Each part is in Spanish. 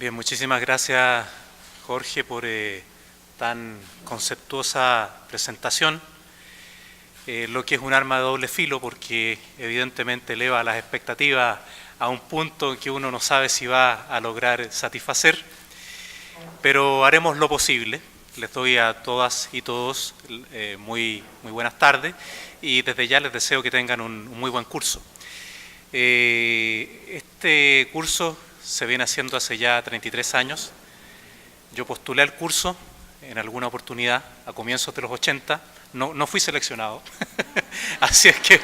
Bien, muchísimas gracias, Jorge, por tan conceptuosa presentación, lo que es un arma de doble filo porque evidentemente eleva las expectativas a un punto en que uno no sabe si va a lograr satisfacer, pero haremos lo posible. Les doy a todas y todos muy buenas tardes y desde ya les deseo que tengan un muy buen curso. Este curso se viene haciendo hace ya 33 años. Yo postulé al curso en alguna oportunidad a comienzos de los 80, no fui seleccionado, así es que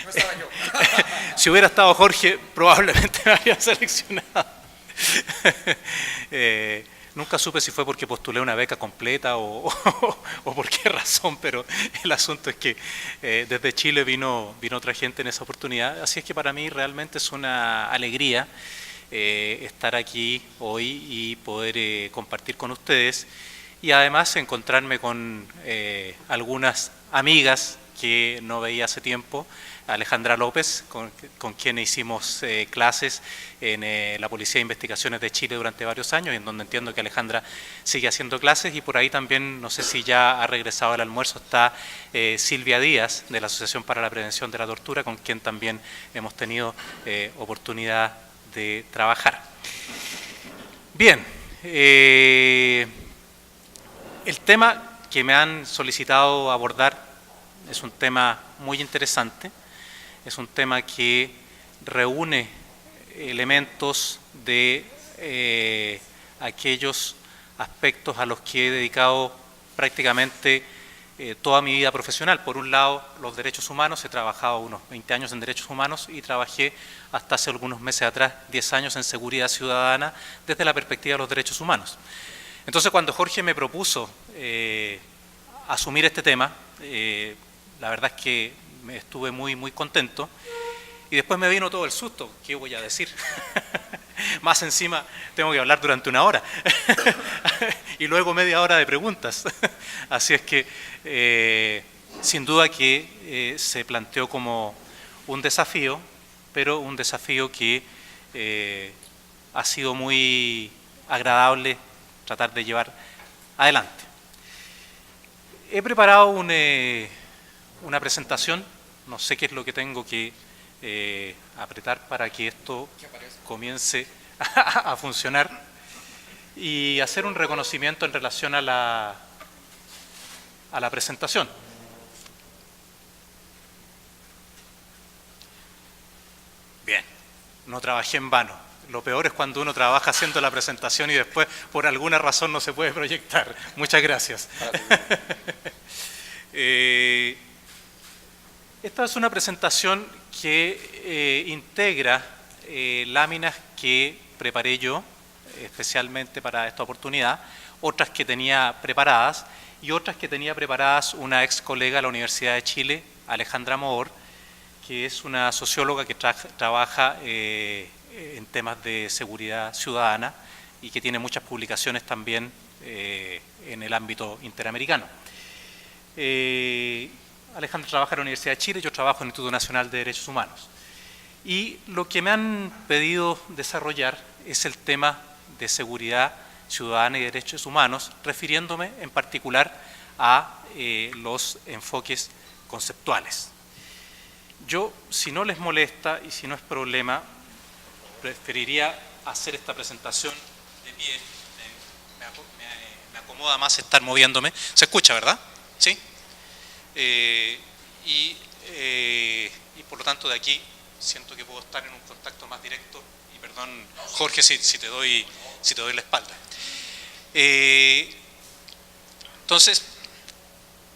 No estaba yo. si hubiera estado Jorge probablemente me habría seleccionado. Nunca supe si fue porque postulé una beca completa o por qué razón, pero el asunto es que desde Chile vino otra gente en esa oportunidad, así es que para mí realmente es una alegría estar aquí hoy y poder compartir con ustedes y además encontrarme con algunas amigas que no veía hace tiempo. Alejandra López, con quien hicimos clases en la Policía de Investigaciones de Chile durante varios años, en donde entiendo que Alejandra sigue haciendo clases, y por ahí también, no sé si ya ha regresado al almuerzo, está Silvia Díaz, de la Asociación para la Prevención de la Tortura, con quien también hemos tenido oportunidad de trabajar. Bien, el tema que me han solicitado abordar es un tema muy interesante. Es un tema que reúne elementos de aquellos aspectos a los que he dedicado prácticamente toda mi vida profesional. Por un lado, los derechos humanos. He trabajado unos 20 años en derechos humanos y trabajé hasta hace algunos meses atrás 10 años en seguridad ciudadana desde la perspectiva de los derechos humanos. Entonces, cuando Jorge me propuso asumir este tema, la verdad es que estuve muy contento y después me vino todo el susto. ¿Qué voy a decir? Más encima tengo que hablar durante una hora y luego media hora de preguntas. Así es que sin duda que se planteó como un desafío, pero un desafío que ha sido muy agradable tratar de llevar adelante. He preparado una presentación, no sé qué es lo que tengo que apretar para que esto comience a funcionar, y hacer un reconocimiento en relación a la presentación. Bien, no trabajé en vano. Lo peor es cuando uno trabaja haciendo la presentación y después por alguna razón no se puede proyectar. Muchas gracias. Esta es una presentación que integra láminas que preparé yo especialmente para esta oportunidad, otras que tenía preparadas y otras que tenía preparadas una ex colega de la Universidad de Chile, Alejandra Moor, que es una socióloga que trabaja en temas de seguridad ciudadana y que tiene muchas publicaciones también en el ámbito interamericano. Alejandra trabaja en la Universidad de Chile, yo trabajo en el Instituto Nacional de Derechos Humanos. Y lo que me han pedido desarrollar es el tema de seguridad ciudadana y derechos humanos, refiriéndome en particular a los enfoques conceptuales. Yo, si no les molesta y si no es problema, preferiría hacer esta presentación de pie. Me acomoda más estar moviéndome. ¿Se escucha, verdad? ¿Sí? Y por lo tanto de aquí siento que puedo estar en un contacto más directo, y perdón Jorge si te doy la espalda. Entonces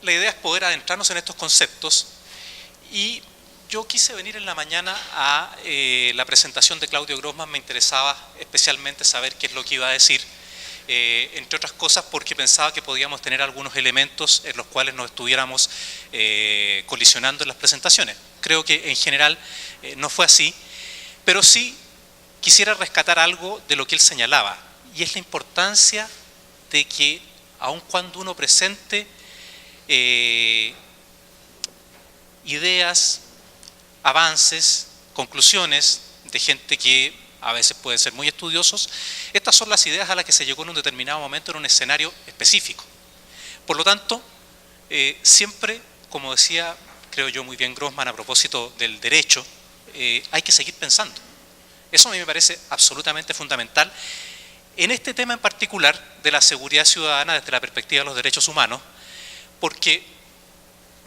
la idea es poder adentrarnos en estos conceptos, y yo quise venir en la mañana a la presentación de Claudio Grossman. Me interesaba especialmente saber qué es lo que iba a decir, entre otras cosas porque pensaba que podíamos tener algunos elementos en los cuales nos estuviéramos colisionando en las presentaciones. Creo que en general no fue así, pero sí quisiera rescatar algo de lo que él señalaba, y es la importancia de que aun cuando uno presente ideas, avances, conclusiones de gente que a veces pueden ser muy estudiosos. Estas son las ideas a las que se llegó en un determinado momento en un escenario específico. Por lo tanto, siempre, como decía, creo yo muy bien Grossman a propósito del derecho, hay que seguir pensando. Eso a mí me parece absolutamente fundamental en este tema en particular de la seguridad ciudadana desde la perspectiva de los derechos humanos, porque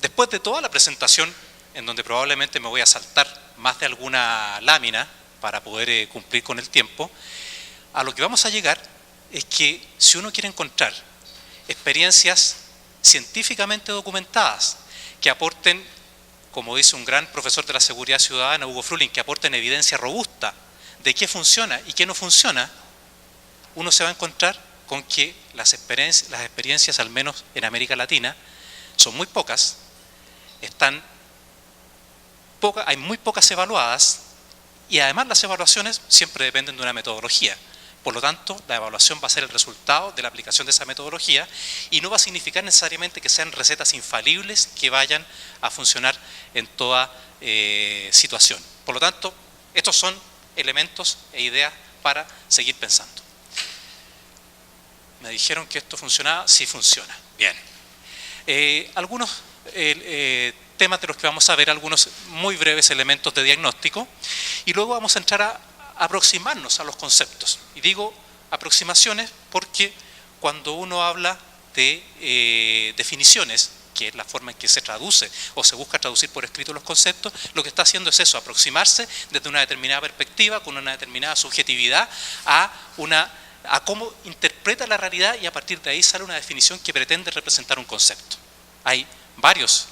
después de toda la presentación, en donde probablemente me voy a saltar más de alguna lámina para poder cumplir con el tiempo, a lo que vamos a llegar es que si uno quiere encontrar experiencias científicamente documentadas que aporten, como dice un gran profesor de la seguridad ciudadana, Hugo Fruling, que aporten evidencia robusta de qué funciona y qué no funciona, uno se va a encontrar con que las experiencias, al menos en América Latina, son muy pocas, hay muy pocas evaluadas y además las evaluaciones siempre dependen de una metodología. Por lo tanto, la evaluación va a ser el resultado de la aplicación de esa metodología y no va a significar necesariamente que sean recetas infalibles que vayan a funcionar en toda situación. Por lo tanto, estos son elementos e ideas para seguir pensando. Me dijeron que esto funcionaba, sí funciona. Bien. Algunos temas de los que vamos a ver, algunos muy breves elementos de diagnóstico, y luego vamos a entrar a aproximarnos a los conceptos. Y digo aproximaciones porque cuando uno habla de definiciones, que es la forma en que se traduce o se busca traducir por escrito los conceptos, lo que está haciendo es eso, aproximarse desde una determinada perspectiva, con una determinada subjetividad, a cómo interpreta la realidad, y a partir de ahí sale una definición que pretende representar un concepto. Hay varias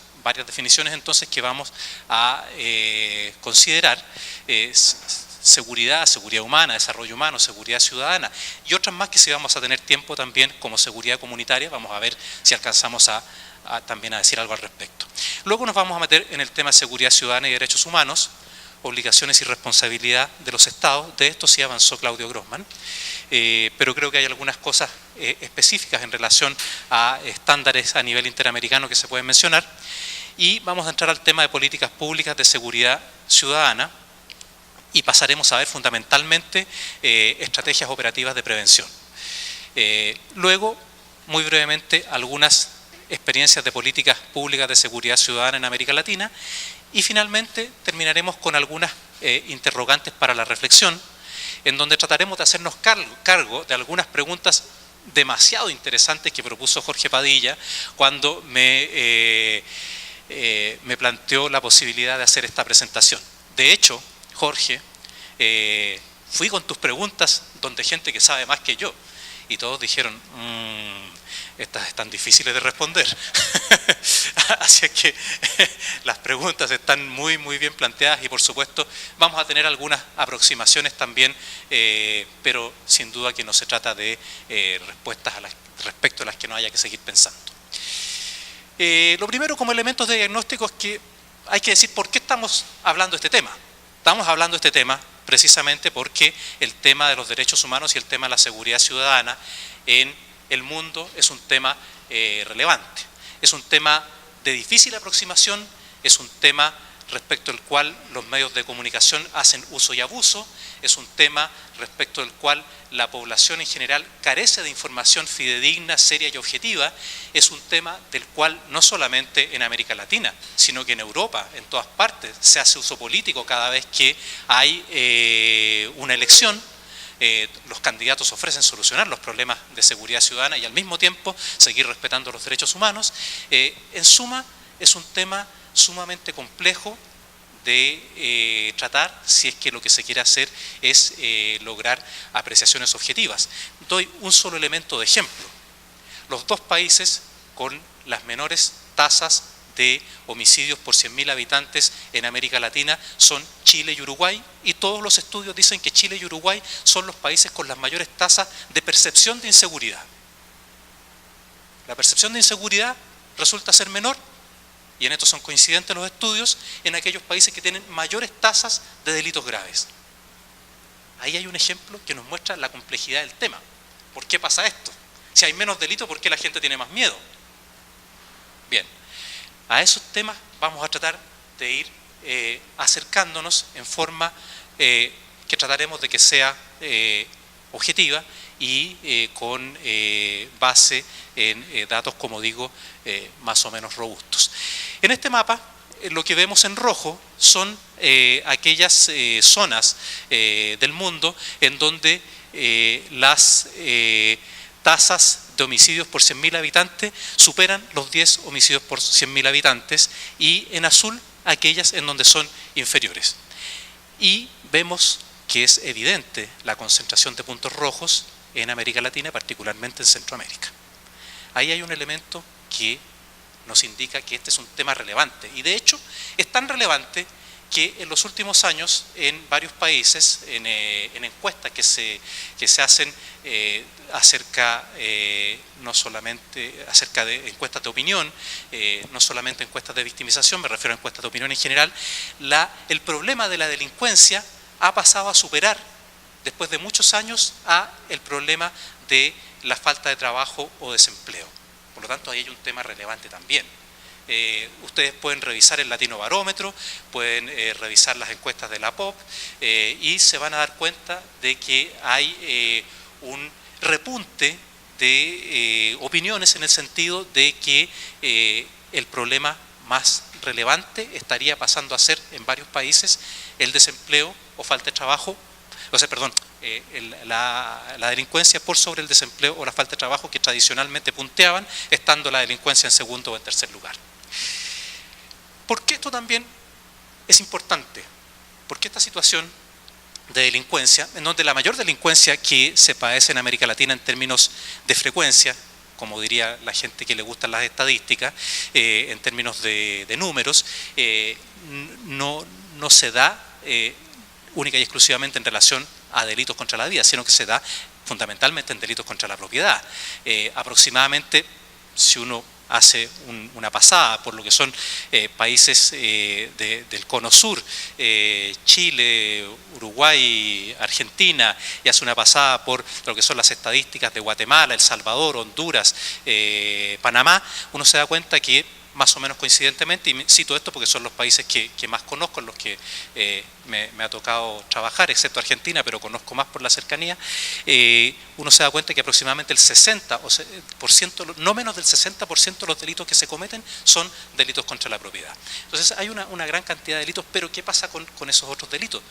definiciones entonces que vamos a considerar: seguridad humana, desarrollo humano, seguridad ciudadana, y otras más que si vamos a tener tiempo también, como seguridad comunitaria. Vamos a ver si alcanzamos también a decir algo al respecto. Luego nos vamos a meter en el tema de seguridad ciudadana y derechos humanos, obligaciones y responsabilidad de los estados. De esto sí avanzó Claudio Grossman, pero creo que hay algunas cosas específicas en relación a estándares a nivel interamericano que se pueden mencionar. Y vamos a entrar al tema de políticas públicas de seguridad ciudadana y pasaremos a ver fundamentalmente estrategias operativas de prevención. Luego, muy brevemente, algunas experiencias de políticas públicas de seguridad ciudadana en América Latina, y finalmente terminaremos con algunas interrogantes para la reflexión, en donde trataremos de hacernos cargo de algunas preguntas demasiado interesantes que propuso Jorge Padilla cuando me planteó la posibilidad de hacer esta presentación. De hecho, Jorge, fui con tus preguntas donde gente que sabe más que yo, y todos dijeron, estas están difíciles de responder. Así es que las preguntas están muy bien planteadas, y por supuesto vamos a tener algunas aproximaciones también, pero sin duda que no se trata de respuestas respecto a las que no haya que seguir pensando. Lo primero, como elementos de diagnóstico, es que hay que decir por qué estamos hablando de este tema. Estamos hablando de este tema precisamente porque el tema de los derechos humanos y el tema de la seguridad ciudadana en el mundo es un tema relevante. Es un tema de difícil aproximación, es un tema respecto al cual los medios de comunicación hacen uso y abuso, es un tema respecto al cual la población en general carece de información fidedigna, seria y objetiva. Es un tema del cual no solamente en América Latina, sino que en Europa, en todas partes, se hace uso político cada vez que hay una elección. Los candidatos ofrecen solucionar los problemas de seguridad ciudadana y al mismo tiempo seguir respetando los derechos humanos. En suma, es un tema sumamente complejo de tratar si es que lo que se quiere hacer es lograr apreciaciones objetivas. Doy un solo elemento de ejemplo. Los dos países con las menores tasas de homicidios por 100.000 habitantes en América Latina son Chile y Uruguay, y todos los estudios dicen que Chile y Uruguay son los países con las mayores tasas de percepción de inseguridad. La percepción de inseguridad resulta ser menor, y en esto son coincidentes los estudios, en aquellos países que tienen mayores tasas de delitos graves. Ahí hay un ejemplo que nos muestra la complejidad del tema. ¿Por qué pasa esto? Si hay menos delitos, ¿por qué la gente tiene más miedo? Bien, a esos temas vamos a tratar de ir acercándonos en forma que que trataremos de que sea objetiva y con base en datos, como digo, más o menos robustos. En este mapa, lo que vemos en rojo son aquellas zonas del mundo en donde las tasas de homicidios por 100.000 habitantes superan los 10 homicidios por 100.000 habitantes, y en azul aquellas en donde son inferiores. Y vemos que es evidente la concentración de puntos rojos en América Latina, particularmente en Centroamérica. Ahí hay un elemento que nos indica que este es un tema relevante, y de hecho es tan relevante que en los últimos años en varios países, en encuestas que se hacen acerca no solamente acerca de encuestas de opinión, no solamente encuestas de victimización, me refiero a encuestas de opinión en general, el problema de la delincuencia ha pasado a superar, después de muchos años, a el problema de la falta de trabajo o desempleo. Por lo tanto, ahí hay un tema relevante también. Ustedes pueden revisar el Latino Barómetro, pueden revisar las encuestas de la POP y se van a dar cuenta de que hay un repunte de opiniones en el sentido de que el problema más relevante estaría pasando a ser en varios países el desempleo o falta de trabajo, la delincuencia por sobre el desempleo o la falta de trabajo, que tradicionalmente punteaban, estando la delincuencia en segundo o en tercer lugar. ¿Por qué esto también es importante? Porque esta situación de delincuencia, en donde la mayor delincuencia que se padece en América Latina en términos de frecuencia, como diría la gente que le gustan las estadísticas, en términos de números, no se da única y exclusivamente en relación a delitos contra la vida, sino que se da fundamentalmente en delitos contra la propiedad. Aproximadamente, si uno hace una pasada por lo que son países del cono sur, Chile, Uruguay, Argentina, y hace una pasada por lo que son las estadísticas de Guatemala, El Salvador, Honduras, Panamá, uno se da cuenta que más o menos coincidentemente, y cito esto porque son los países que más conozco, en los que me ha tocado trabajar, excepto Argentina, pero conozco más por la cercanía, uno se da cuenta que aproximadamente el 60%, no menos del 60% de los delitos que se cometen son delitos contra la propiedad. Entonces hay una gran cantidad de delitos, pero ¿qué pasa con esos otros delitos?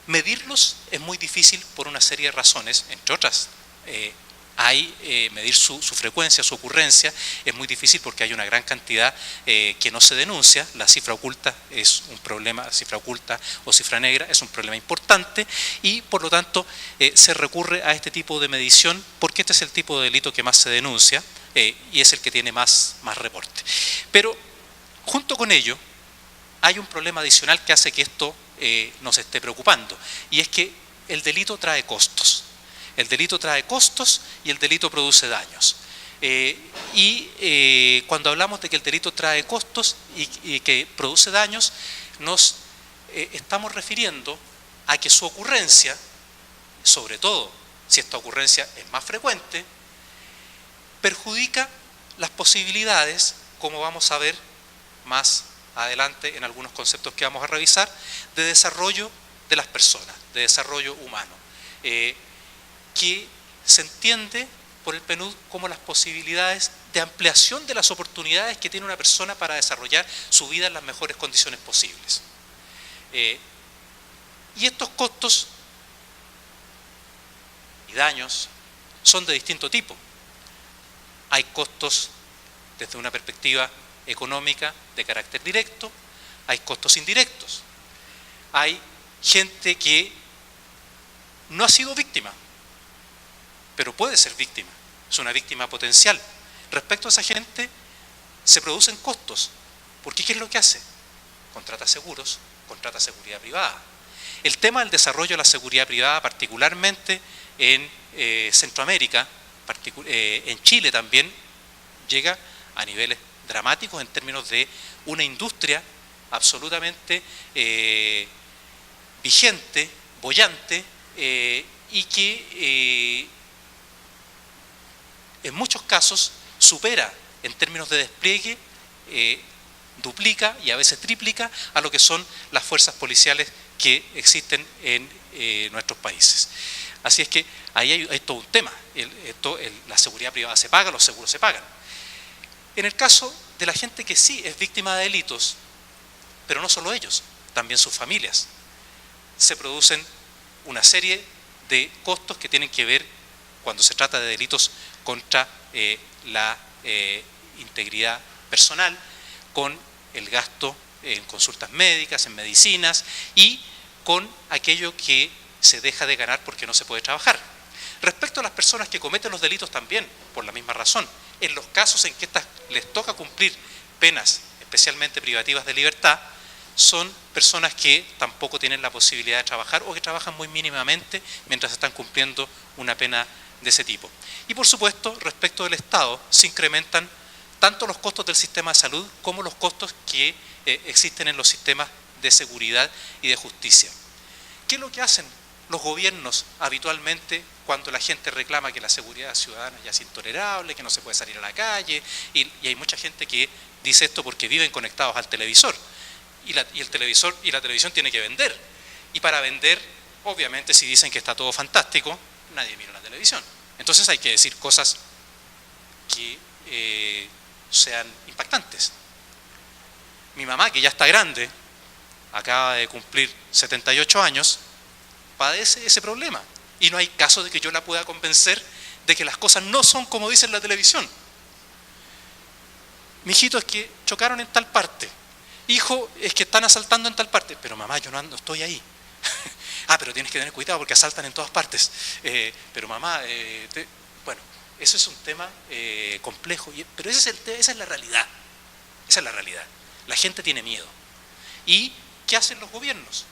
Medirlos es muy difícil por una serie de razones, entre otras. Medir su frecuencia, su ocurrencia, es muy difícil porque hay una gran cantidad que no se denuncia. La cifra oculta es un problema, cifra oculta o cifra negra es un problema importante, y por lo tanto se recurre a este tipo de medición porque este es el tipo de delito que más se denuncia y es el que tiene más reporte. Pero junto con ello hay un problema adicional que hace que esto nos esté preocupando, y es que el delito trae costos. El delito trae costos y el delito produce daños. Cuando hablamos de que el delito trae costos y que produce daños, nos estamos refiriendo a que su ocurrencia, sobre todo si esta ocurrencia es más frecuente, perjudica las posibilidades, como vamos a ver más adelante en algunos conceptos que vamos a revisar, de desarrollo de las personas, de desarrollo humano. Que se entiende por el PNUD como las posibilidades de ampliación de las oportunidades que tiene una persona para desarrollar su vida en las mejores condiciones posibles. Y estos costos y daños son de distinto tipo. Hay costos desde una perspectiva económica de carácter directo, hay costos indirectos. Hay gente que no ha sido víctima, pero puede ser víctima, es una víctima potencial. Respecto a esa gente se producen costos, porque ¿qué es lo que hace? Contrata seguros, contrata seguridad privada. El tema del desarrollo de la seguridad privada, particularmente en Centroamérica, en Chile también, llega a niveles dramáticos en términos de una industria absolutamente vigente, boyante, y que en muchos casos supera en términos de despliegue, duplica y a veces triplica a lo que son las fuerzas policiales que existen en nuestros países. Así es que ahí hay todo un tema. La seguridad privada se paga, los seguros se pagan. En el caso de la gente que sí es víctima de delitos, pero no solo ellos, también sus familias, se producen una serie de costos que tienen que ver, cuando se trata de delitos contra la integridad personal, con el gasto en consultas médicas, en medicinas y con aquello que se deja de ganar porque no se puede trabajar. Respecto a las personas que cometen los delitos también, por la misma razón, en los casos en que les toca cumplir penas especialmente privativas de libertad, son personas que tampoco tienen la posibilidad de trabajar o que trabajan muy mínimamente mientras están cumpliendo una pena de ese tipo. Y por supuesto, respecto del Estado, se incrementan tanto los costos del sistema de salud como los costos que existen en los sistemas de seguridad y de justicia. ¿Qué es lo que hacen los gobiernos habitualmente cuando la gente reclama que la seguridad ciudadana ya es intolerable, que no se puede salir a la calle? Y hay mucha gente que dice esto porque viven conectados al televisor. Y la televisión tiene que vender. Y para vender, obviamente, si dicen que está todo fantástico, nadie mira la televisión. Entonces hay que decir cosas que sean impactantes. Mi mamá, que ya está grande, acaba de cumplir 78 años, padece ese problema. Y no hay caso de que yo la pueda convencer de que las cosas no son como dice en la televisión. Mijito, es que chocaron en tal parte. Hijo, es que están asaltando en tal parte. Pero mamá, yo no estoy ahí. Pero tienes que tener cuidado porque asaltan en todas partes. Pero mamá, bueno, eso es un tema complejo. Pero esa es la realidad. Esa es la realidad. La gente tiene miedo. ¿Y qué hacen los gobiernos?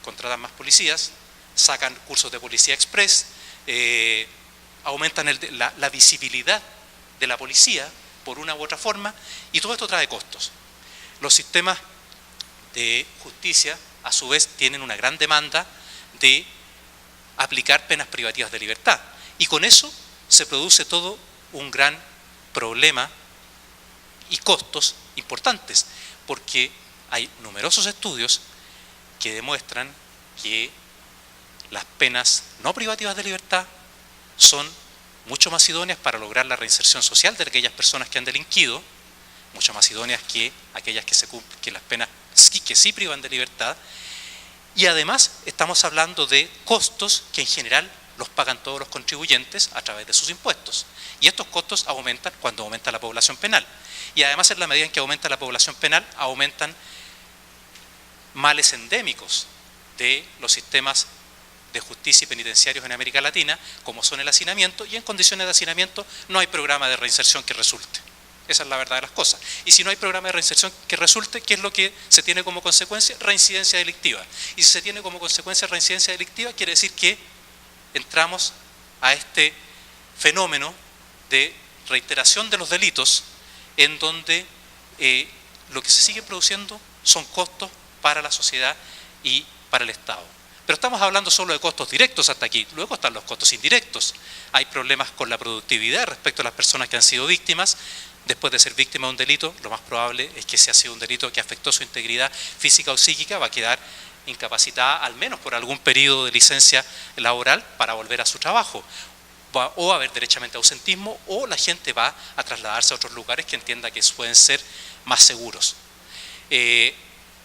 Contratan más policías, sacan cursos de policía express, aumentan la visibilidad de la policía por una u otra forma, y todo esto trae costos. Los sistemas de justicia, a su vez, tienen una gran demanda de aplicar penas privativas de libertad, y con eso se produce todo un gran problema y costos importantes, porque hay numerosos estudios que demuestran que las penas no privativas de libertad son mucho más idóneas para lograr la reinserción social de aquellas personas que han delinquido, mucho más idóneas que aquellas que las penas que sí privan de libertad, y además estamos hablando de costos que en general los pagan todos los contribuyentes a través de sus impuestos, y estos costos aumentan cuando aumenta la población penal, y además en la medida en que aumenta la población penal aumentan males endémicos de los sistemas de justicia y penitenciarios en América Latina, como son el hacinamiento, y en condiciones de hacinamiento no hay programa de reinserción que resulte. Esa es la verdad de las cosas. Y si no hay programa de reinserción que resulte, ¿qué es lo que se tiene como consecuencia? Reincidencia delictiva. Y si se tiene como consecuencia reincidencia delictiva, quiere decir que entramos a este fenómeno de reiteración de los delitos, en donde lo que se sigue produciendo son costos para la sociedad y para el Estado. Pero estamos hablando solo de costos directos hasta aquí, luego están los costos indirectos. Hay problemas con la productividad respecto a las personas que han sido víctimas. Después de ser víctima de un delito, lo más probable es que si ha sido un delito que afectó su integridad física o psíquica, va a quedar incapacitada al menos por algún periodo de licencia laboral para volver a su trabajo. O va a haber derechamente ausentismo, o la gente va a trasladarse a otros lugares que entienda que pueden ser más seguros.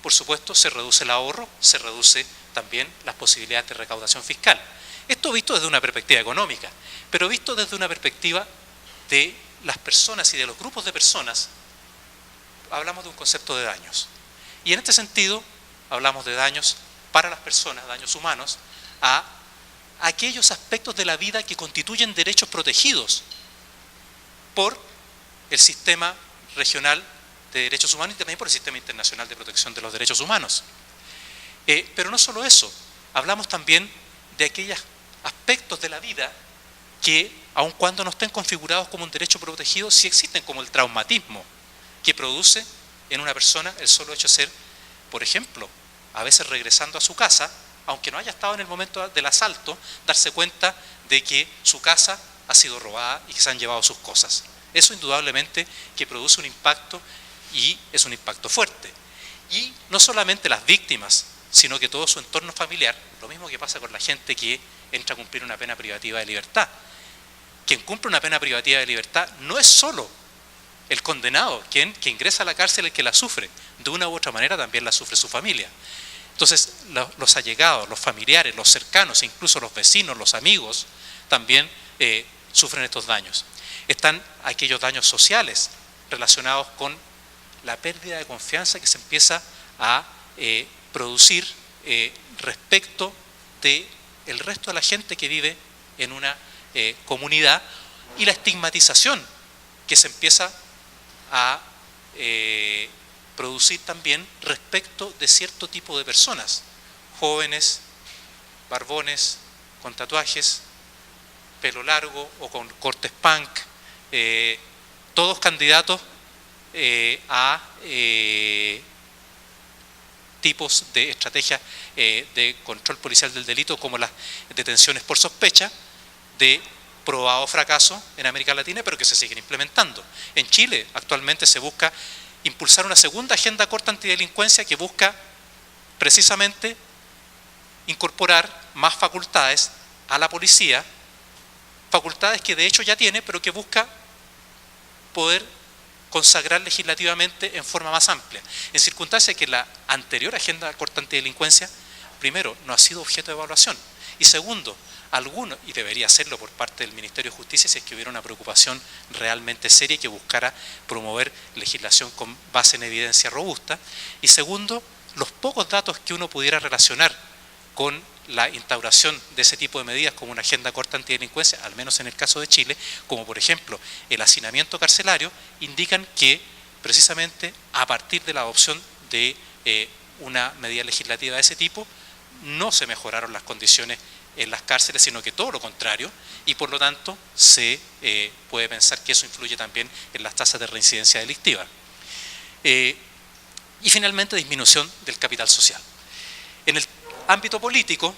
Por supuesto, se reduce el ahorro, se reduce también las posibilidades de recaudación fiscal. Esto visto desde una perspectiva económica, pero visto desde una perspectiva de las personas y de los grupos de personas, hablamos de un concepto de daños. Y en este sentido, hablamos de daños para las personas, daños humanos, a aquellos aspectos de la vida que constituyen derechos protegidos por el sistema regional de derechos humanos y también por el sistema internacional de protección de los derechos humanos. Pero no solo eso, hablamos también de aquellos aspectos de la vida que, aun cuando no estén configurados como un derecho protegido, sí existen, como el traumatismo que produce en una persona el solo hecho de ser, por ejemplo, a veces regresando a su casa, aunque no haya estado en el momento del asalto, darse cuenta de que su casa ha sido robada y que se han llevado sus cosas. Eso indudablemente que produce un impacto, y es un impacto fuerte. Y no solamente las víctimas sino que todo su entorno familiar. Lo mismo que pasa con la gente que entra a cumplir una pena privativa de libertad. Quien cumple una pena privativa de libertad no es solo el condenado, que ingresa a la cárcel, el que la sufre. De una u otra manera también la sufre su familia. Entonces los allegados, los familiares, los cercanos, incluso los vecinos, los amigos, también sufren estos daños. Están aquellos daños sociales relacionados con la pérdida de confianza que se empieza a producir respecto del resto de la gente que vive en una comunidad, y la estigmatización que se empieza a producir también respecto de cierto tipo de personas, jóvenes, barbones, con tatuajes, pelo largo o con cortes punk, todos candidatos a tipos de estrategias de control policial del delito, como las detenciones por sospecha, de probado fracaso en América Latina, pero que se siguen implementando. En Chile actualmente se busca impulsar una segunda agenda corta antidelincuencia que busca precisamente incorporar más facultades a la policía, facultades que de hecho ya tiene, pero que busca poder consagrar legislativamente en forma más amplia, en circunstancias que la anterior agenda corta antidelincuencia, primero, no ha sido objeto de evaluación, y segundo, algunos, y debería hacerlo por parte del Ministerio de Justicia si es que hubiera una preocupación realmente seria y que buscara promover legislación con base en evidencia robusta, y segundo, los pocos datos que uno pudiera relacionar con la instauración de ese tipo de medidas como una agenda corta antidelincuencia, al menos en el caso de Chile, como por ejemplo el hacinamiento carcelario, indican que precisamente a partir de la adopción de una medida legislativa de ese tipo, no se mejoraron las condiciones en las cárceles, sino que todo lo contrario, y por lo tanto se puede pensar que eso influye también en las tasas de reincidencia delictiva. Y finalmente, disminución del capital social. En el ámbito político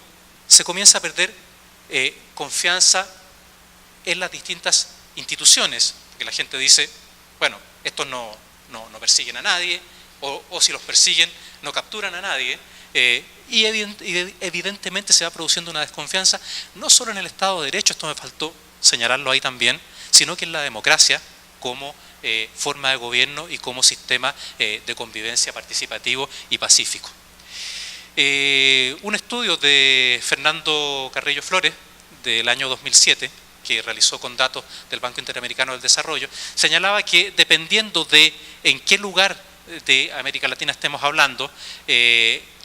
se comienza a perder confianza en las distintas instituciones, porque la gente dice, bueno, estos no persiguen a nadie, o si los persiguen no capturan a nadie, y evidentemente se va produciendo una desconfianza, no solo en el Estado de Derecho, esto me faltó señalarlo ahí también, sino que en la democracia como forma de gobierno y como sistema de convivencia participativo y pacífico. Un estudio de Fernando Carrillo Flores del año 2007, que realizó con datos del Banco Interamericano del Desarrollo, señalaba que dependiendo de en qué lugar de América Latina estemos hablando,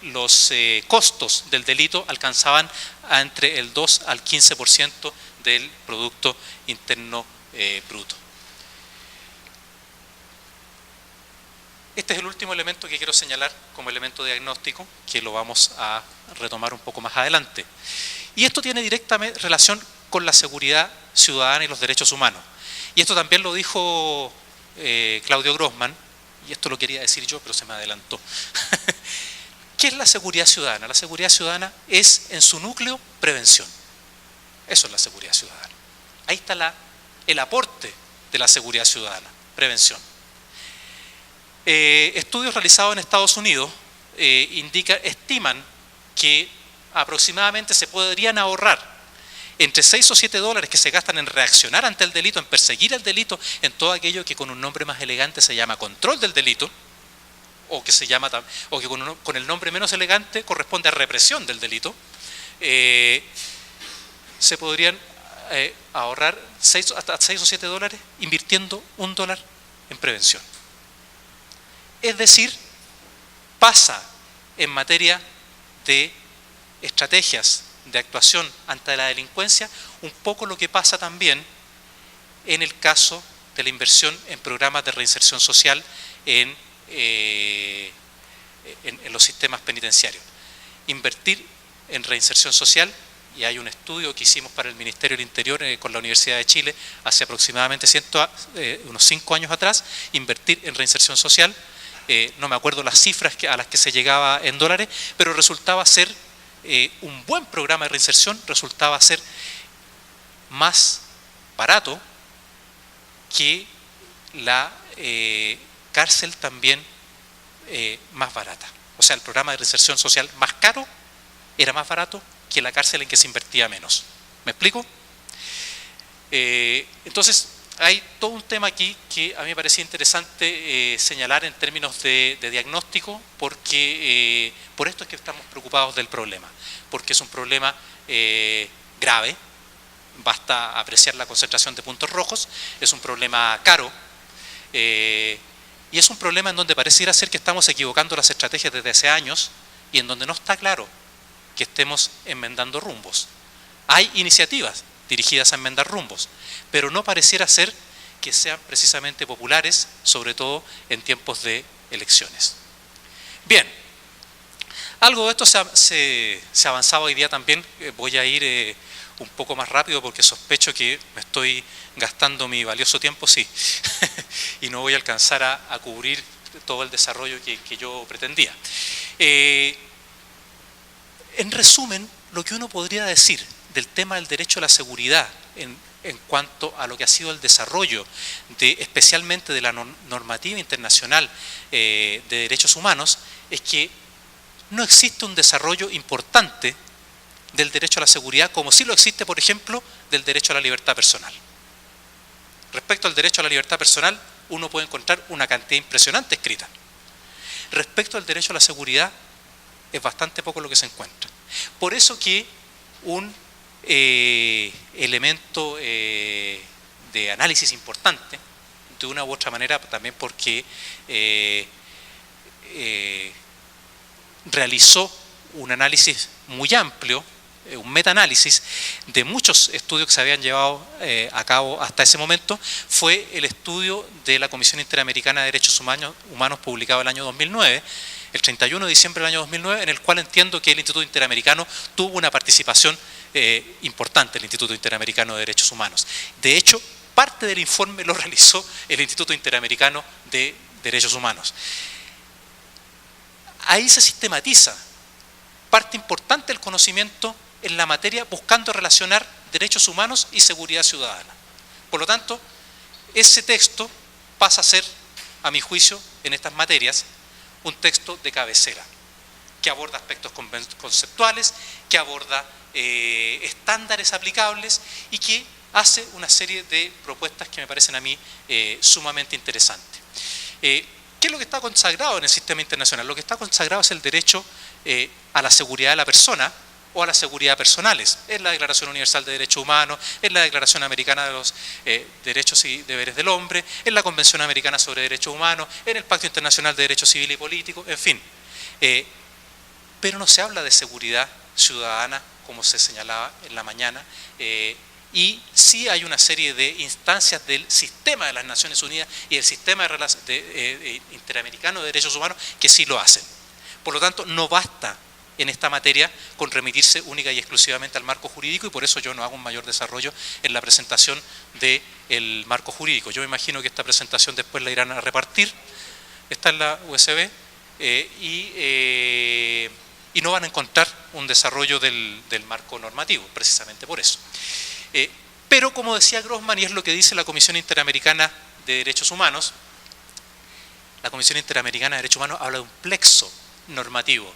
los costos del delito alcanzaban a entre el 2 al 15% del Producto Interno Bruto. Este es el último elemento que quiero señalar como elemento diagnóstico, que lo vamos a retomar un poco más adelante. Y esto tiene directamente relación con la seguridad ciudadana y los derechos humanos. Y esto también lo dijo Claudio Grossman, y esto lo quería decir yo, pero se me adelantó. ¿Qué es la seguridad ciudadana? La seguridad ciudadana es, en su núcleo, prevención. Eso es la seguridad ciudadana. Ahí está el aporte de la seguridad ciudadana, prevención. Estudios realizados en Estados Unidos estiman que aproximadamente se podrían ahorrar entre 6 o 7 dólares que se gastan en reaccionar ante el delito, en perseguir el delito, en todo aquello que con un nombre más elegante se llama control del delito, o que con el nombre menos elegante corresponde a represión del delito. Se podrían ahorrar hasta 6 o 7 dólares invirtiendo $1 en prevención. Es decir, pasa en materia de estrategias de actuación ante la delincuencia un poco lo que pasa también en el caso de la inversión en programas de reinserción social en los sistemas penitenciarios. Invertir en reinserción social, y hay un estudio que hicimos para el Ministerio del Interior con la Universidad de Chile hace aproximadamente unos 5 años atrás, invertir en reinserción social, no me acuerdo las cifras a las que se llegaba en dólares, pero resultaba ser un buen programa de reinserción, resultaba ser más barato que la cárcel también más barata. O sea, el programa de reinserción social más caro era más barato que la cárcel en que se invertía menos. ¿Me explico? Entonces, hay todo un tema aquí que a mí me parecía interesante señalar en términos de diagnóstico, porque por esto es que estamos preocupados del problema, porque es un problema grave, basta apreciar la concentración de puntos rojos, es un problema caro, y es un problema en donde pareciera ser que estamos equivocando las estrategias desde hace años y en donde no está claro que estemos enmendando rumbos. Hay iniciativas dirigidas a enmendar rumbos, pero no pareciera ser que sean precisamente populares, sobre todo en tiempos de elecciones. Bien, algo de esto se avanzaba hoy día también. Voy a ir un poco más rápido porque sospecho que me estoy gastando mi valioso tiempo, sí, y no voy a alcanzar a cubrir todo el desarrollo que yo pretendía. En resumen, lo que uno podría decir del tema del derecho a la seguridad en cuanto a lo que ha sido el desarrollo especialmente de la normativa internacional de derechos humanos es que no existe un desarrollo importante del derecho a la seguridad como sí lo existe, por ejemplo, del derecho a la libertad personal. Respecto al derecho a la libertad personal, uno puede encontrar una cantidad impresionante escrita. Respecto al derecho a la seguridad, es bastante poco lo que se encuentra. Por eso que un elemento de análisis importante, de una u otra manera, también porque realizó un análisis muy amplio, un metaanálisis de muchos estudios que se habían llevado a cabo hasta ese momento, fue el estudio de la Comisión Interamericana de Derechos Humanos publicado el año 2009, el 31 de diciembre del año 2009, en el cual entiendo que el Instituto Interamericano tuvo una participación importante, el Instituto Interamericano de Derechos Humanos. De hecho, parte del informe lo realizó el Instituto Interamericano de Derechos Humanos. Ahí se sistematiza parte importante del conocimiento en la materia, buscando relacionar derechos humanos y seguridad ciudadana. Por lo tanto, ese texto pasa a ser, a mi juicio, en estas materias, un texto de cabecera, que aborda aspectos conceptuales, que aborda estándares aplicables y que hace una serie de propuestas que me parecen a mí sumamente interesantes. ¿Qué es lo que está consagrado en el sistema internacional? Lo que está consagrado es el derecho a la seguridad de la persona o a la seguridad personales. Es la Declaración Universal de Derechos Humanos, es la Declaración Americana de los Derechos y Deberes del Hombre, es la Convención Americana sobre Derechos Humanos, en el Pacto Internacional de Derechos Civiles y Políticos, en fin. Pero no se habla de seguridad ciudadana, como se señalaba en la mañana, y sí hay una serie de instancias del sistema de las Naciones Unidas y del sistema interamericano de derechos humanos que sí lo hacen. Por lo tanto, no basta en esta materia con remitirse única y exclusivamente al marco jurídico, y por eso yo no hago un mayor desarrollo en la presentación del marco jurídico. Yo me imagino que esta presentación después la irán a repartir, está en la USB, y no van a encontrar un desarrollo del marco normativo, precisamente por eso. Pero como decía Grossman, y es lo que dice la Comisión Interamericana de Derechos Humanos, la Comisión Interamericana de Derechos Humanos habla de un plexo normativo.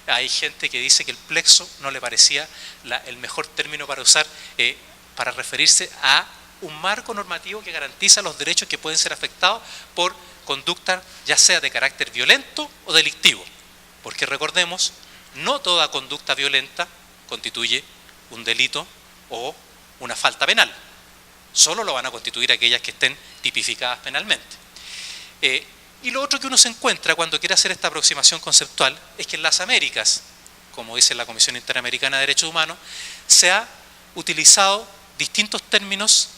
Hay gente que dice que el plexo no le parecía el mejor término para usar para referirse a un marco normativo que garantiza los derechos que pueden ser afectados por conducta ya sea de carácter violento o delictivo. Porque recordemos, no toda conducta violenta constituye un delito o una falta penal. Solo lo van a constituir aquellas que estén tipificadas penalmente. Y lo otro que uno se encuentra cuando quiere hacer esta aproximación conceptual es que en las Américas, como dice la Comisión Interamericana de Derechos Humanos, se ha utilizado distintos términos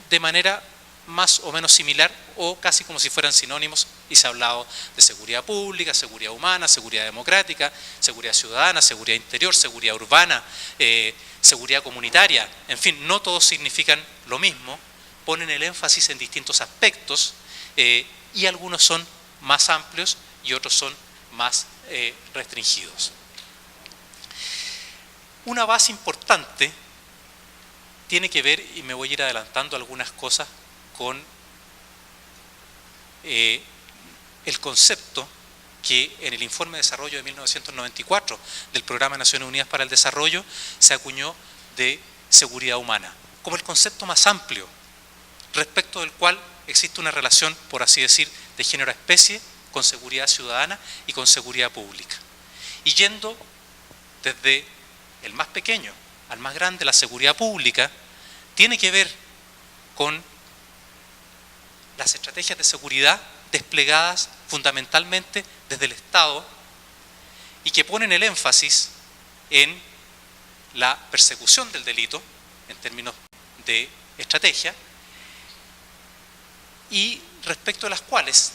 de manera más o menos similar o casi como si fueran sinónimos, y se ha hablado de seguridad pública, seguridad humana, seguridad democrática, seguridad ciudadana, seguridad interior, seguridad urbana, seguridad comunitaria. En fin, no todos significan lo mismo, ponen el énfasis en distintos aspectos, y algunos son más amplios y otros son más restringidos. Una base importante tiene que ver, y me voy a ir adelantando algunas cosas, con el concepto que en el informe de desarrollo de 1994 del Programa de Naciones Unidas para el Desarrollo se acuñó de seguridad humana, como el concepto más amplio, respecto del cual existe una relación, por así decir, de género-especie con seguridad ciudadana y con seguridad pública. Y yendo desde el más pequeño al más grande, la seguridad pública tiene que ver con las estrategias de seguridad desplegadas fundamentalmente desde el Estado y que ponen el énfasis en la persecución del delito en términos de estrategia y respecto a las cuales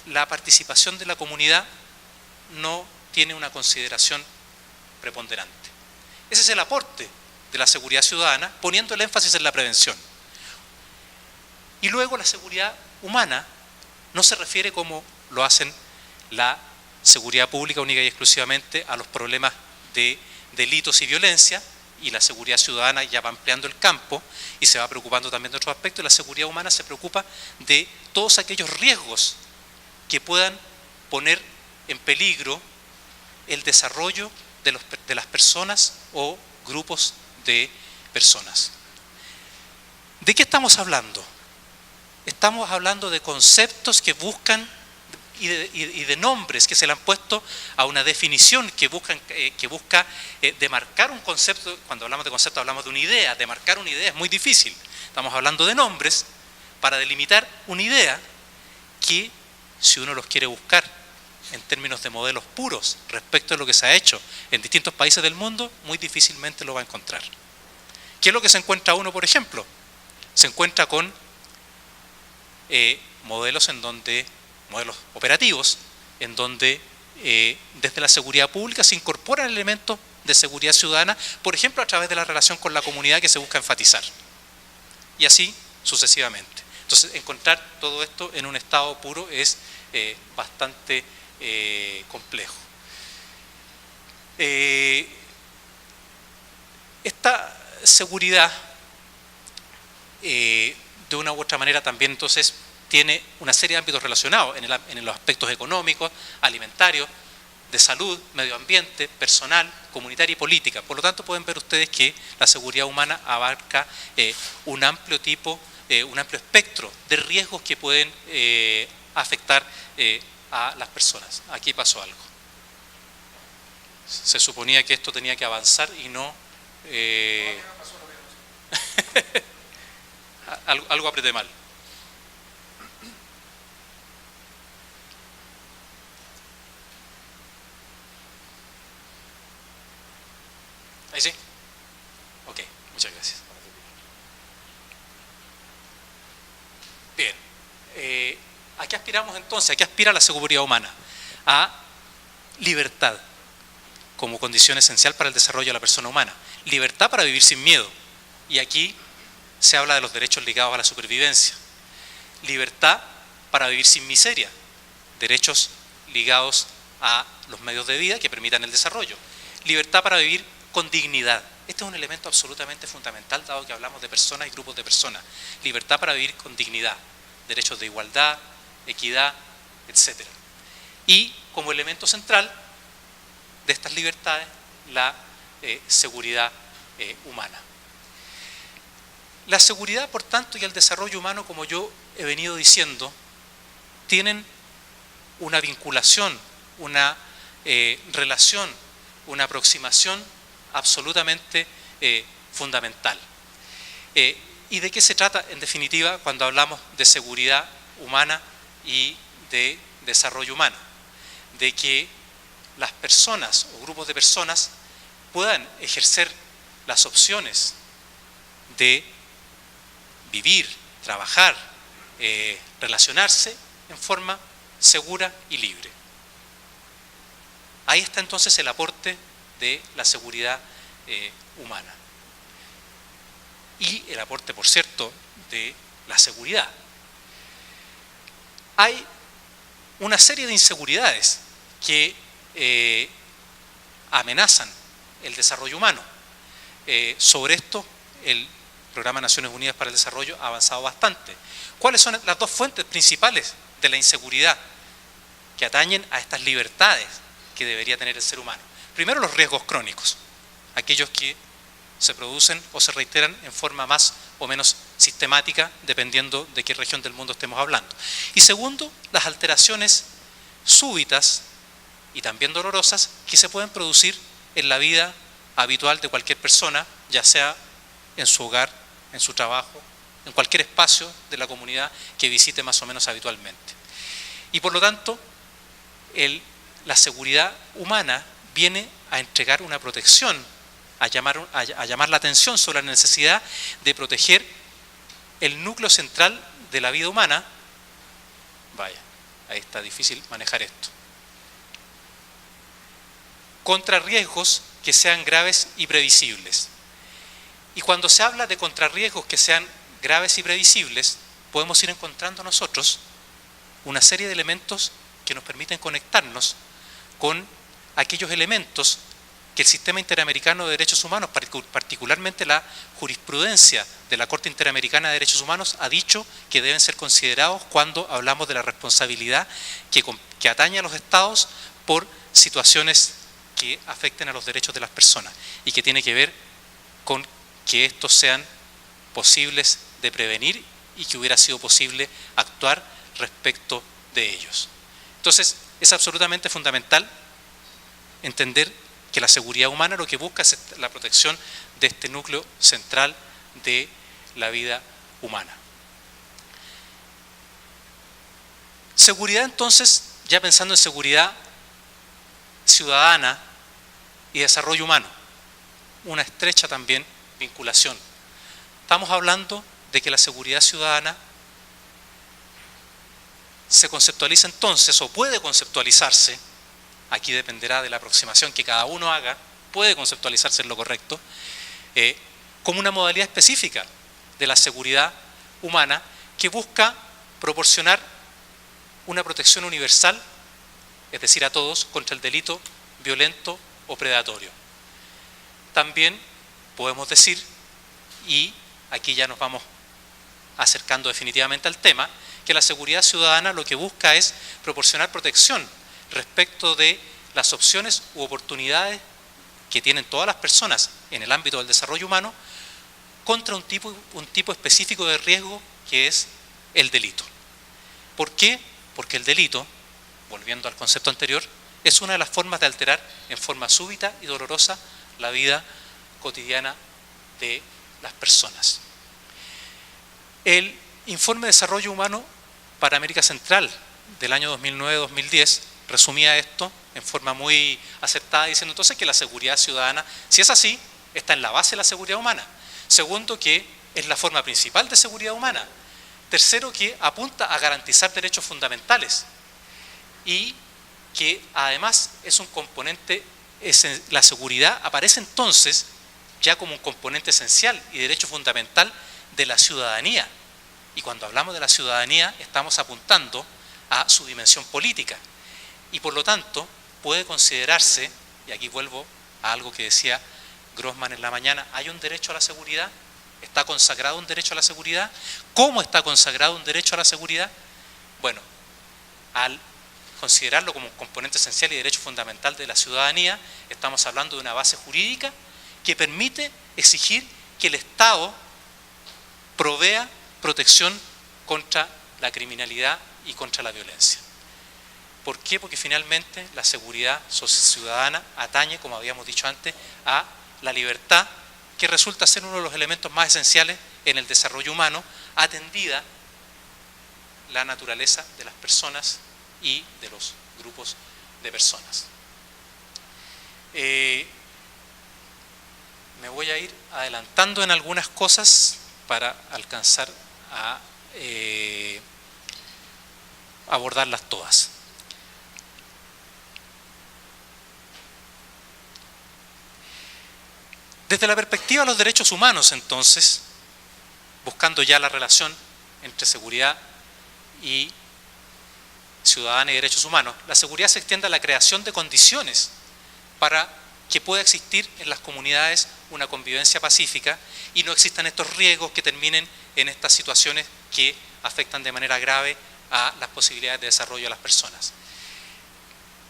la participación de la comunidad no tiene una consideración preponderante. Ese es el aporte de la seguridad ciudadana, poniendo el énfasis en la prevención. Y luego la seguridad humana no se refiere, como lo hacen la seguridad pública única y exclusivamente, a los problemas de delitos y violencia, y la seguridad ciudadana ya va ampliando el campo y se va preocupando también de otros aspectos. La seguridad humana se preocupa de todos aquellos riesgos que puedan poner en peligro el desarrollo de las personas o grupos de personas. ¿De qué estamos hablando? Estamos hablando de conceptos que buscan y de nombres que se le han puesto a una definición que busca demarcar un concepto. Cuando hablamos de concepto hablamos de una idea. Demarcar una idea es muy difícil. Estamos hablando de nombres para delimitar una idea que, si uno los quiere buscar en términos de modelos puros respecto a lo que se ha hecho en distintos países del mundo, muy difícilmente lo va a encontrar. ¿Qué es lo que se encuentra uno, por ejemplo? Se encuentra con modelos operativos, en donde desde la seguridad pública se incorporan elementos de seguridad ciudadana, por ejemplo, a través de la relación con la comunidad que se busca enfatizar. Y así sucesivamente. Entonces, encontrar todo esto en un estado puro es bastante complejo. Esta seguridad, de una u otra manera, también entonces tiene una serie de ámbitos relacionados en los aspectos económicos, alimentarios, de salud, medio ambiente, personal, comunitaria y política. Por lo tanto, pueden ver ustedes que la seguridad humana abarca un amplio espectro de riesgos que pueden afectar a las personas. Aquí pasó algo. Se suponía que esto tenía que avanzar y no... algo apreté mal. ¿Ahí sí? Ok, muchas gracias. Bien. ¿A qué aspiramos entonces? ¿A qué aspira la seguridad humana? A libertad como condición esencial para el desarrollo de la persona humana. Libertad para vivir sin miedo. Y aquí se habla de los derechos ligados a la supervivencia. Libertad para vivir sin miseria. Derechos ligados a los medios de vida que permitan el desarrollo. Libertad para vivir con dignidad. Este es un elemento absolutamente fundamental, dado que hablamos de personas y grupos de personas. Libertad para vivir con dignidad. Derechos de igualdad, equidad, etc. Y como elemento central de estas libertades, la seguridad humana. La seguridad, por tanto, y el desarrollo humano, como yo he venido diciendo, tienen una vinculación, una relación, una aproximación absolutamente fundamental. ¿Y de qué se trata, en definitiva, cuando hablamos de seguridad humana y de desarrollo humano? De que las personas o grupos de personas puedan ejercer las opciones de vivir, trabajar, relacionarse en forma segura y libre. Ahí está entonces el aporte de la seguridad humana. Y el aporte, por cierto, de la seguridad. Hay una serie de inseguridades que amenazan el desarrollo humano. Sobre esto, el Programa de Naciones Unidas para el Desarrollo ha avanzado bastante. ¿Cuáles son las dos fuentes principales de la inseguridad que atañen a estas libertades que debería tener el ser humano. Primero, los riesgos crónicos, aquellos que se producen o se reiteran en forma más o menos sistemática, dependiendo de qué región del mundo estemos hablando. Y segundo, las alteraciones súbitas y también dolorosas que se pueden producir en la vida habitual de cualquier persona, ya sea en su hogar, en su trabajo, en cualquier espacio de la comunidad que visite más o menos habitualmente. Y por lo tanto, la seguridad humana viene a entregar una protección, a llamar la atención sobre la necesidad de proteger el núcleo central de la vida humana. Vaya, ahí está difícil manejar esto. Contra riesgos que sean graves y previsibles. Y cuando se habla de contrarriesgos que sean graves y previsibles, podemos ir encontrando nosotros una serie de elementos que nos permiten conectarnos con aquellos elementos que el Sistema Interamericano de Derechos Humanos, particularmente la jurisprudencia de la Corte Interamericana de Derechos Humanos, ha dicho que deben ser considerados cuando hablamos de la responsabilidad que atañe a los estados por situaciones que afecten a los derechos de las personas y que tiene que ver con que estos sean posibles de prevenir y que hubiera sido posible actuar respecto de ellos. Entonces, es absolutamente fundamental entender que la seguridad humana lo que busca es la protección de este núcleo central de la vida humana. Seguridad, entonces, ya pensando en seguridad ciudadana y desarrollo humano, una estrecha también vinculación. Estamos hablando de que la seguridad ciudadana se conceptualiza entonces, o puede conceptualizarse, aquí dependerá de la aproximación que cada uno haga, puede conceptualizarse en lo correcto, como una modalidad específica de la seguridad humana que busca proporcionar una protección universal, es decir, a todos, contra el delito violento o predatorio. También podemos decir, y aquí ya nos vamos acercando definitivamente al tema, que la seguridad ciudadana lo que busca es proporcionar protección respecto de las opciones u oportunidades que tienen todas las personas en el ámbito del desarrollo humano contra un tipo específico de riesgo que es el delito. ¿Por qué? Porque el delito, volviendo al concepto anterior, es una de las formas de alterar en forma súbita y dolorosa la vida cotidiana de las personas. El Informe de Desarrollo Humano para América Central del año 2009-2010 resumía esto en forma muy acertada, diciendo entonces que la seguridad ciudadana, si es así, está en la base de la seguridad humana. Segundo, que es la forma principal de seguridad humana. Tercero, que apunta a garantizar derechos fundamentales y que además es un componente, la seguridad aparece entonces ya como un componente esencial y derecho fundamental de la ciudadanía. Y cuando hablamos de la ciudadanía estamos apuntando a su dimensión política. Y por lo tanto puede considerarse, y aquí vuelvo a algo que decía Grossman en la mañana, ¿hay un derecho a la seguridad? ¿Está consagrado un derecho a la seguridad? ¿Cómo está consagrado un derecho a la seguridad? Bueno, al considerarlo como un componente esencial y derecho fundamental de la ciudadanía, estamos hablando de una base jurídica que permite exigir que el Estado provea protección contra la criminalidad y contra la violencia. ¿Por qué? Porque finalmente la seguridad ciudadana atañe, como habíamos dicho antes, a la libertad, que resulta ser uno de los elementos más esenciales en el desarrollo humano, atendida la naturaleza de las personas y de los grupos de personas. Me voy a ir adelantando en algunas cosas para alcanzar a abordarlas todas. Desde la perspectiva de los derechos humanos, entonces, buscando ya la relación entre seguridad y ciudadana y derechos humanos, la seguridad se extiende a la creación de condiciones para que pueda existir en las comunidades una convivencia pacífica y no existan estos riesgos que terminen en estas situaciones que afectan de manera grave a las posibilidades de desarrollo de las personas.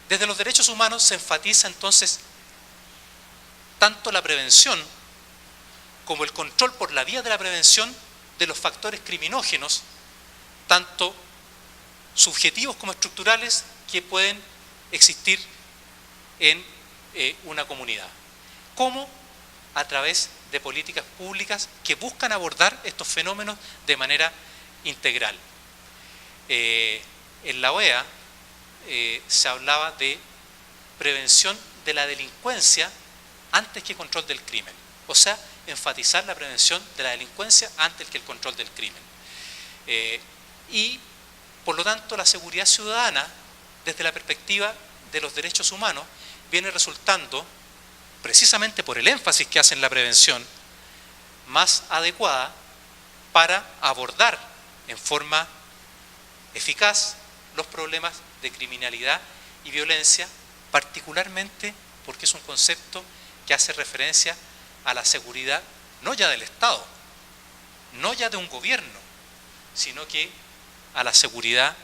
Desde los derechos humanos se enfatiza entonces tanto la prevención como el control por la vía de la prevención de los factores criminógenos, tanto subjetivos como estructurales, que pueden existir en una comunidad, como a través de políticas públicas que buscan abordar estos fenómenos de manera integral. En la OEA se hablaba de prevención de la delincuencia antes que control del crimen, o sea, enfatizar la prevención de la delincuencia antes que el control del crimen. Y por lo tanto la seguridad ciudadana, desde la perspectiva de los derechos humanos, viene resultando, precisamente por el énfasis que hace en la prevención, más adecuada para abordar en forma eficaz los problemas de criminalidad y violencia, particularmente porque es un concepto que hace referencia a la seguridad no ya del Estado, no ya de un gobierno, sino que a la seguridad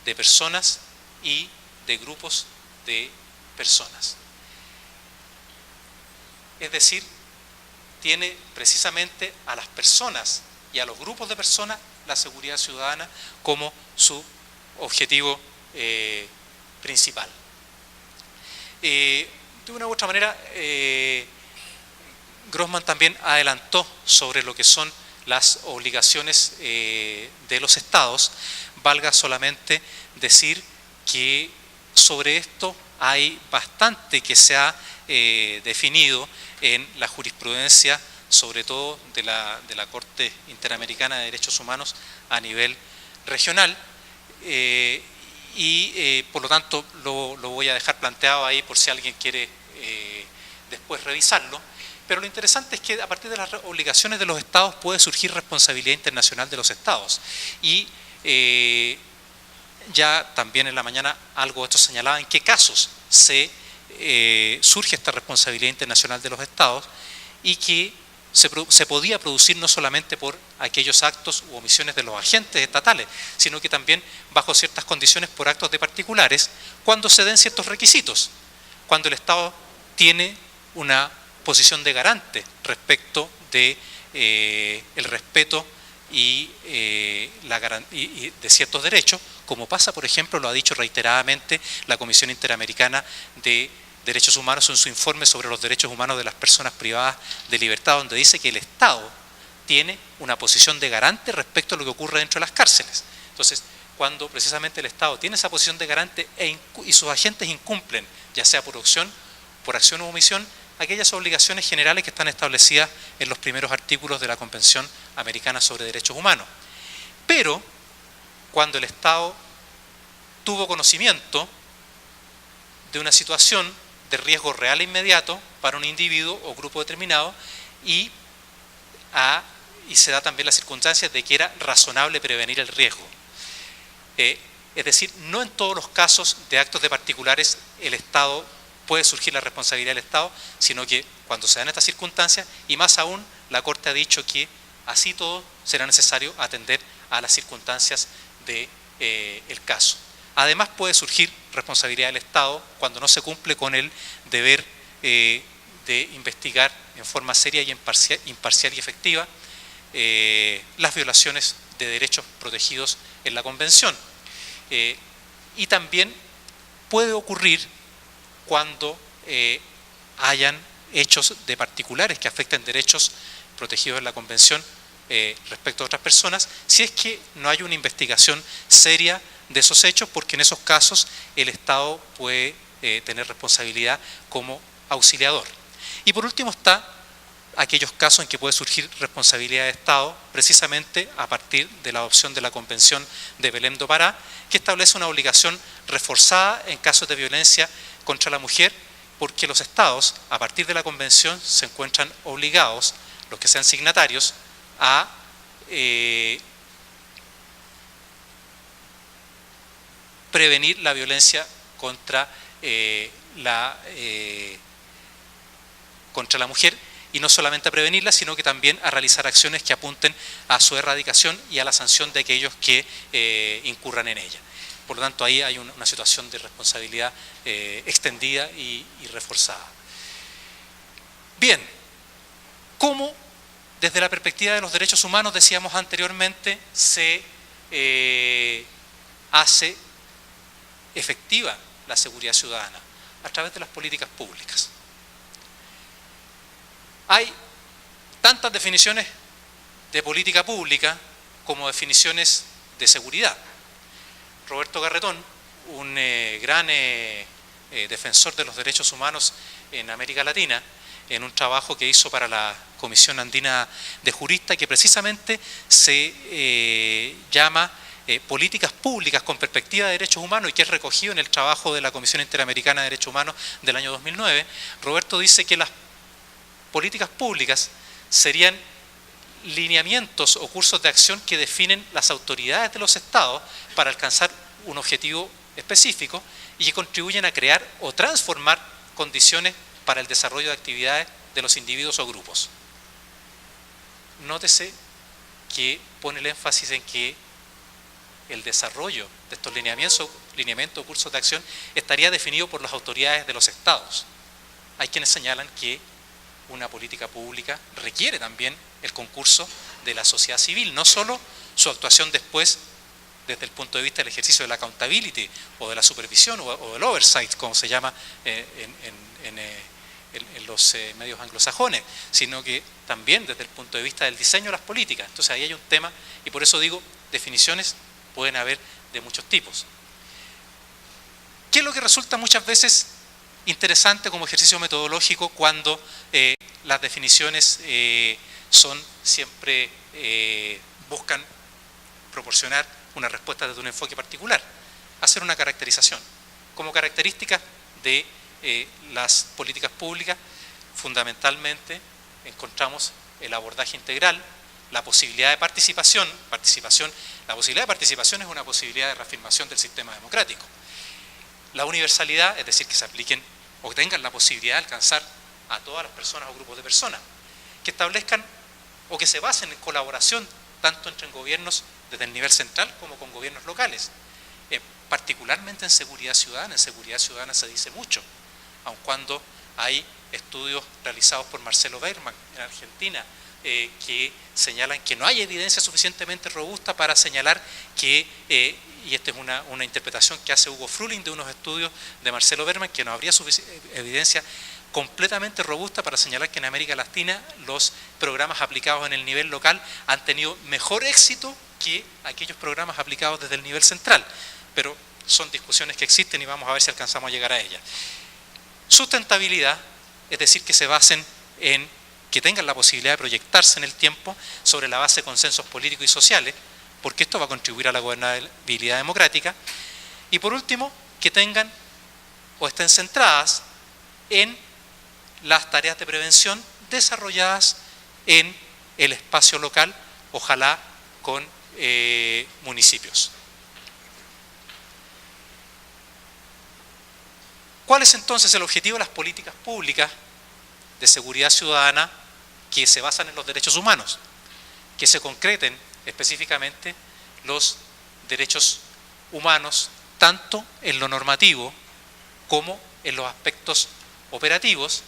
de personas y de grupos de personas. Es decir, tiene precisamente a las personas y a los grupos de personas la seguridad ciudadana como su objetivo principal. De una u otra manera, Grossman también adelantó sobre lo que son las obligaciones de los estados. Valga solamente decir que sobre esto hay bastante que se ha definido en la jurisprudencia, sobre todo de la Corte Interamericana de Derechos Humanos a nivel regional, por lo tanto lo voy a dejar planteado ahí por si alguien quiere después revisarlo. Pero lo interesante es que a partir de las obligaciones de los estados puede surgir responsabilidad internacional de los estados. Y ya también en la mañana algo de esto señalaba en qué casos surge esta responsabilidad internacional de los estados, y que se podía producir no solamente por aquellos actos u omisiones de los agentes estatales, sino que también bajo ciertas condiciones por actos de particulares, cuando se den ciertos requisitos, cuando el Estado tiene una posición de garante respecto de el respeto y de ciertos derechos, como pasa, por ejemplo, lo ha dicho reiteradamente la Comisión Interamericana de Derechos Humanos en su informe sobre los derechos humanos de las personas privadas de libertad, donde dice que el Estado tiene una posición de garante respecto a lo que ocurre dentro de las cárceles. Entonces, cuando precisamente el Estado tiene esa posición de garante y sus agentes incumplen, ya sea por acción u omisión, aquellas obligaciones generales que están establecidas en los primeros artículos de la Convención Americana sobre Derechos Humanos. Pero, cuando el Estado tuvo conocimiento de una situación de riesgo real e inmediato para un individuo o grupo determinado, y se da también la circunstancia de que era razonable prevenir el riesgo. Es decir, no en todos los casos de actos de particulares puede surgir la responsabilidad del Estado, sino que cuando se dan estas circunstancias, y más aún, la Corte ha dicho que así todo será necesario atender a las circunstancias del caso. Además, puede surgir responsabilidad del Estado cuando no se cumple con el deber de investigar en forma seria y imparcial y efectiva las violaciones de derechos protegidos en la Convención. Y también puede ocurrir cuando hayan hechos de particulares que afecten derechos protegidos en la Convención respecto a otras personas, si es que no hay una investigación seria de esos hechos, porque en esos casos el Estado puede tener responsabilidad como auxiliador. Y por último está aquellos casos en que puede surgir responsabilidad de Estado, precisamente a partir de la adopción de la Convención de Belém do Pará, que establece una obligación reforzada en casos de violencia contra la mujer, porque los Estados, a partir de la Convención, se encuentran obligados, los que sean signatarios, a prevenir la violencia contra la mujer, y no solamente a prevenirla, sino que también a realizar acciones que apunten a su erradicación y a la sanción de aquellos que incurran en ella. Por lo tanto, ahí hay una situación de responsabilidad extendida y reforzada. Bien, ¿cómo desde la perspectiva de los derechos humanos, decíamos anteriormente, se hace efectiva la seguridad ciudadana? A través de las políticas públicas. Hay tantas definiciones de política pública como definiciones de seguridad. Roberto Garretón, un gran defensor de los derechos humanos en América Latina, en un trabajo que hizo para la Comisión Andina de Juristas, que precisamente se llama Políticas Públicas con Perspectiva de Derechos Humanos, y que es recogido en el trabajo de la Comisión Interamericana de Derechos Humanos del año 2009, Roberto dice que las políticas públicas serían lineamientos o cursos de acción que definen las autoridades de los estados para alcanzar un objetivo específico y que contribuyen a crear o transformar condiciones para el desarrollo de actividades de los individuos o grupos. Nótese que pone el énfasis en que el desarrollo de estos lineamientos o cursos de acción estaría definido por las autoridades de los estados. Hay quienes señalan que una política pública requiere también el concurso de la sociedad civil, no solo su actuación después desde el punto de vista del ejercicio de la accountability o de la supervisión o del oversight, como se llama en los medios anglosajones, sino que también desde el punto de vista del diseño de las políticas. Entonces ahí hay un tema, y por eso digo, definiciones pueden haber de muchos tipos. ¿Qué es lo que resulta muchas veces interesante como ejercicio metodológico cuando las definiciones son siempre buscan proporcionar una respuesta desde un enfoque particular? Hacer una caracterización. Como características de las políticas públicas, fundamentalmente encontramos el abordaje integral, la posibilidad de participación. La posibilidad de participación es una posibilidad de reafirmación del sistema democrático. La universalidad, es decir, que se apliquen o que tengan la posibilidad de alcanzar a todas las personas o grupos de personas, que establezcan o que se basen en colaboración tanto entre gobiernos desde el nivel central como con gobiernos locales, particularmente en seguridad ciudadana. En seguridad ciudadana se dice mucho, aun cuando hay estudios realizados por Marcelo Berman en Argentina que señalan que no hay evidencia suficientemente robusta para señalar que, y esta es una interpretación que hace Hugo Fruling de unos estudios de Marcelo Berman, que no habría evidencia completamente robusta para señalar que en América Latina los programas aplicados en el nivel local han tenido mejor éxito que aquellos programas aplicados desde el nivel central. Pero son discusiones que existen y vamos a ver si alcanzamos a llegar a ellas. Sustentabilidad, es decir, que se basen en que tengan la posibilidad de proyectarse en el tiempo sobre la base de consensos políticos y sociales, porque esto va a contribuir a la gobernabilidad democrática. Y por último, que tengan o estén centradas en las tareas de prevención desarrolladas en el espacio local, ojalá con municipios. ¿Cuál es entonces el objetivo de las políticas públicas de seguridad ciudadana que se basan en los derechos humanos? Que se concreten específicamente los derechos humanos tanto en lo normativo como en los aspectos operativos,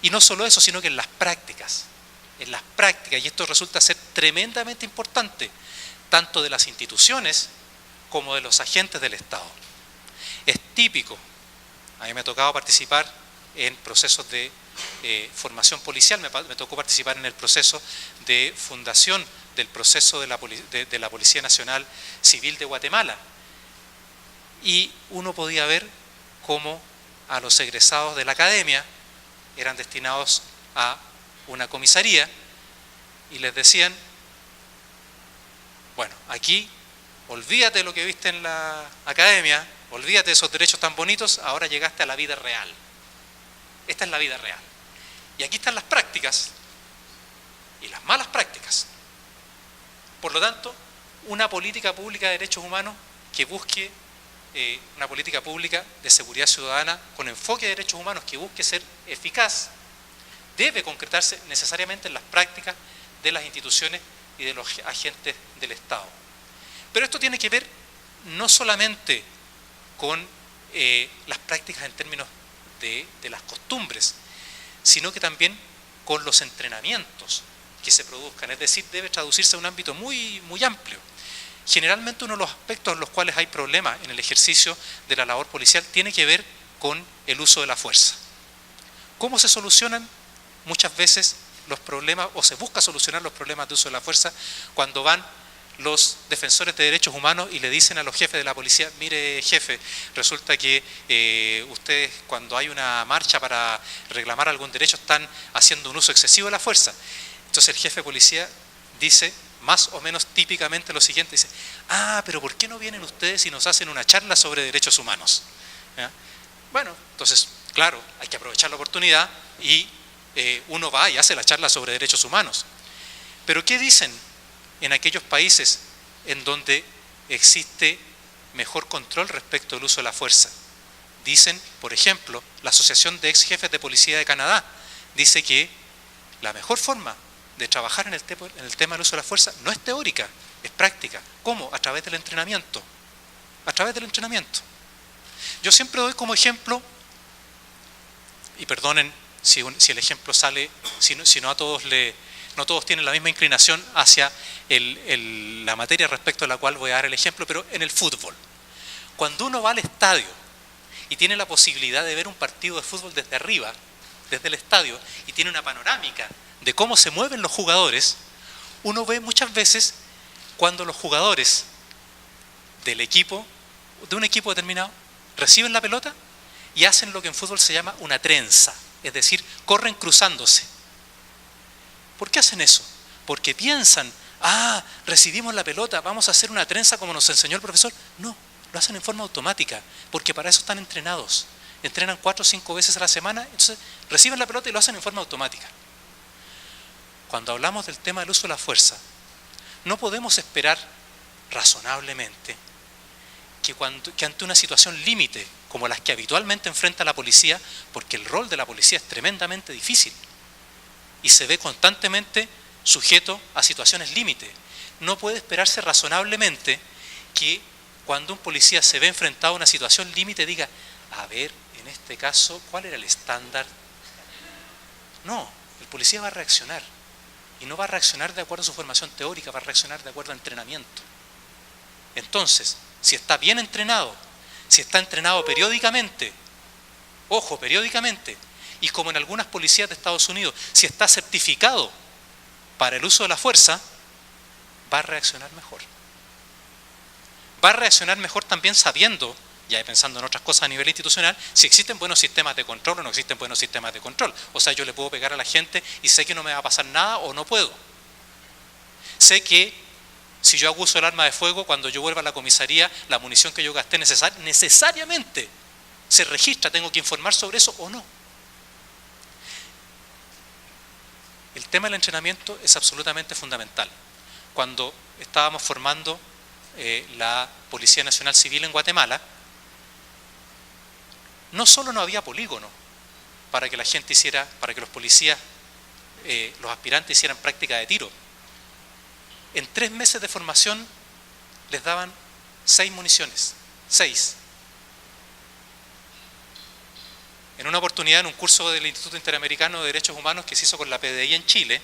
y no solo eso, sino que en las prácticas, y esto resulta ser tremendamente importante, tanto de las instituciones como de los agentes del Estado. Es típico, a mí me ha tocado participar en procesos de formación policial, me tocó participar en el proceso de fundación del proceso de la Policía Nacional Civil de Guatemala, y uno podía ver cómo a los egresados de la academia eran destinados a una comisaría y les decían: bueno, aquí olvídate de lo que viste en la academia, olvídate de esos derechos tan bonitos, ahora llegaste a la vida real. Esta es la vida real. Y aquí están las prácticas y las malas prácticas. Por lo tanto, una política pública de derechos humanos que busque una política pública de seguridad ciudadana con enfoque de derechos humanos que busque ser eficaz, debe concretarse necesariamente en las prácticas de las instituciones y de los agentes del Estado. Pero esto tiene que ver no solamente con las prácticas en términos de las costumbres, sino que también con los entrenamientos que se produzcan, es decir, debe traducirse a un ámbito muy, muy amplio. Generalmente uno de los aspectos en los cuales hay problemas en el ejercicio de la labor policial tiene que ver con el uso de la fuerza. ¿Cómo se solucionan muchas veces los problemas, o se busca solucionar los problemas de uso de la fuerza, cuando van los defensores de derechos humanos y le dicen a los jefes de la policía: mire jefe, resulta que ustedes cuando hay una marcha para reclamar algún derecho están haciendo un uso excesivo de la fuerza? Entonces el jefe de policía dice más o menos típicamente lo siguiente, dice: ah, pero ¿por qué no vienen ustedes y nos hacen una charla sobre derechos humanos? ¿Ya? Bueno, entonces, claro, hay que aprovechar la oportunidad y uno va y hace la charla sobre derechos humanos. Pero ¿qué dicen en aquellos países en donde existe mejor control respecto al uso de la fuerza? Dicen, por ejemplo, la Asociación de Ex Jefes de Policía de Canadá dice que la mejor forma de trabajar en el tema del uso de la fuerza no es teórica, es práctica. ¿Cómo? A través del entrenamiento. A través del entrenamiento. Yo siempre doy como ejemplo, y perdonen si el ejemplo sale, si no a todos no todos tienen la misma inclinación hacia la materia respecto a la cual voy a dar el ejemplo, pero en el fútbol. Cuando uno va al estadio y tiene la posibilidad de ver un partido de fútbol desde arriba, desde el estadio, y tiene una panorámica de cómo se mueven los jugadores, uno ve muchas veces cuando los jugadores de un equipo determinado, reciben la pelota y hacen lo que en fútbol se llama una trenza, es decir, corren cruzándose. ¿Por qué hacen eso? Porque piensan: ah, recibimos la pelota, vamos a hacer una trenza como nos enseñó el profesor. No, lo hacen en forma automática, porque para eso están entrenados. Entrenan 4 o 5 veces a la semana, entonces reciben la pelota y lo hacen en forma automática. Cuando hablamos del tema del uso de la fuerza, no podemos esperar razonablemente que ante una situación límite como las que habitualmente enfrenta la policía, porque el rol de la policía es tremendamente difícil y se ve constantemente sujeto a situaciones límite, no puede esperarse razonablemente que cuando un policía se ve enfrentado a una situación límite diga: a ver, en este caso, ¿cuál era el estándar? No, el policía va a reaccionar. Y no va a reaccionar de acuerdo a su formación teórica, va a reaccionar de acuerdo a entrenamiento. Entonces, si está bien entrenado, si está entrenado periódicamente, ojo, periódicamente, y como en algunas policías de Estados Unidos, si está certificado para el uso de la fuerza, va a reaccionar mejor. Va a reaccionar mejor también sabiendo, ya pensando en otras cosas a nivel institucional, si existen buenos sistemas de control o no existen buenos sistemas de control. O sea, yo le puedo pegar a la gente y sé que no me va a pasar nada o no puedo. Sé que si yo abuso el arma de fuego, cuando yo vuelva a la comisaría, la munición que yo gasté necesariamente se registra, tengo que informar sobre eso o no. El tema del entrenamiento es absolutamente fundamental. Cuando estábamos formando la Policía Nacional Civil en Guatemala, no solo no había polígono para que la gente hiciera, para que los policías, los aspirantes hicieran práctica de tiro. En 3 meses de formación les daban 6 municiones, 6. En una oportunidad, en un curso del Instituto Interamericano de Derechos Humanos que se hizo con la PDI en Chile,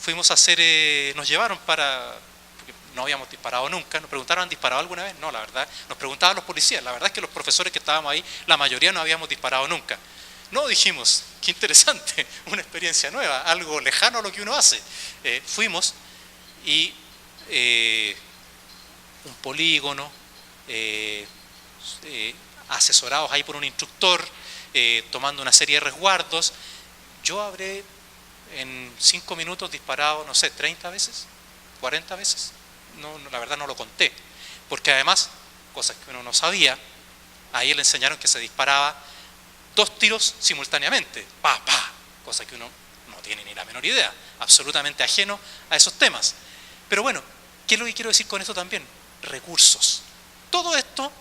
fuimos a hacer, nos llevaron porque no habíamos disparado nunca, nos preguntaron: ¿han disparado alguna vez? No, la verdad, nos preguntaban los policías, la verdad es que los profesores que estábamos ahí, la mayoría no habíamos disparado nunca. No, dijimos, qué interesante, una experiencia nueva, algo lejano a lo que uno hace. Fuimos y un polígono, asesorados ahí por un instructor, tomando una serie de resguardos. Yo habré en 5 minutos disparado, no sé, 30 veces, 40 veces. No, la verdad no lo conté, porque además, cosas que uno no sabía, ahí le enseñaron que se disparaba 2 tiros simultáneamente, cosa que uno no tiene ni la menor idea, absolutamente ajeno a esos temas. Pero bueno, ¿qué es lo que quiero decir con esto también? Recursos. Todo esto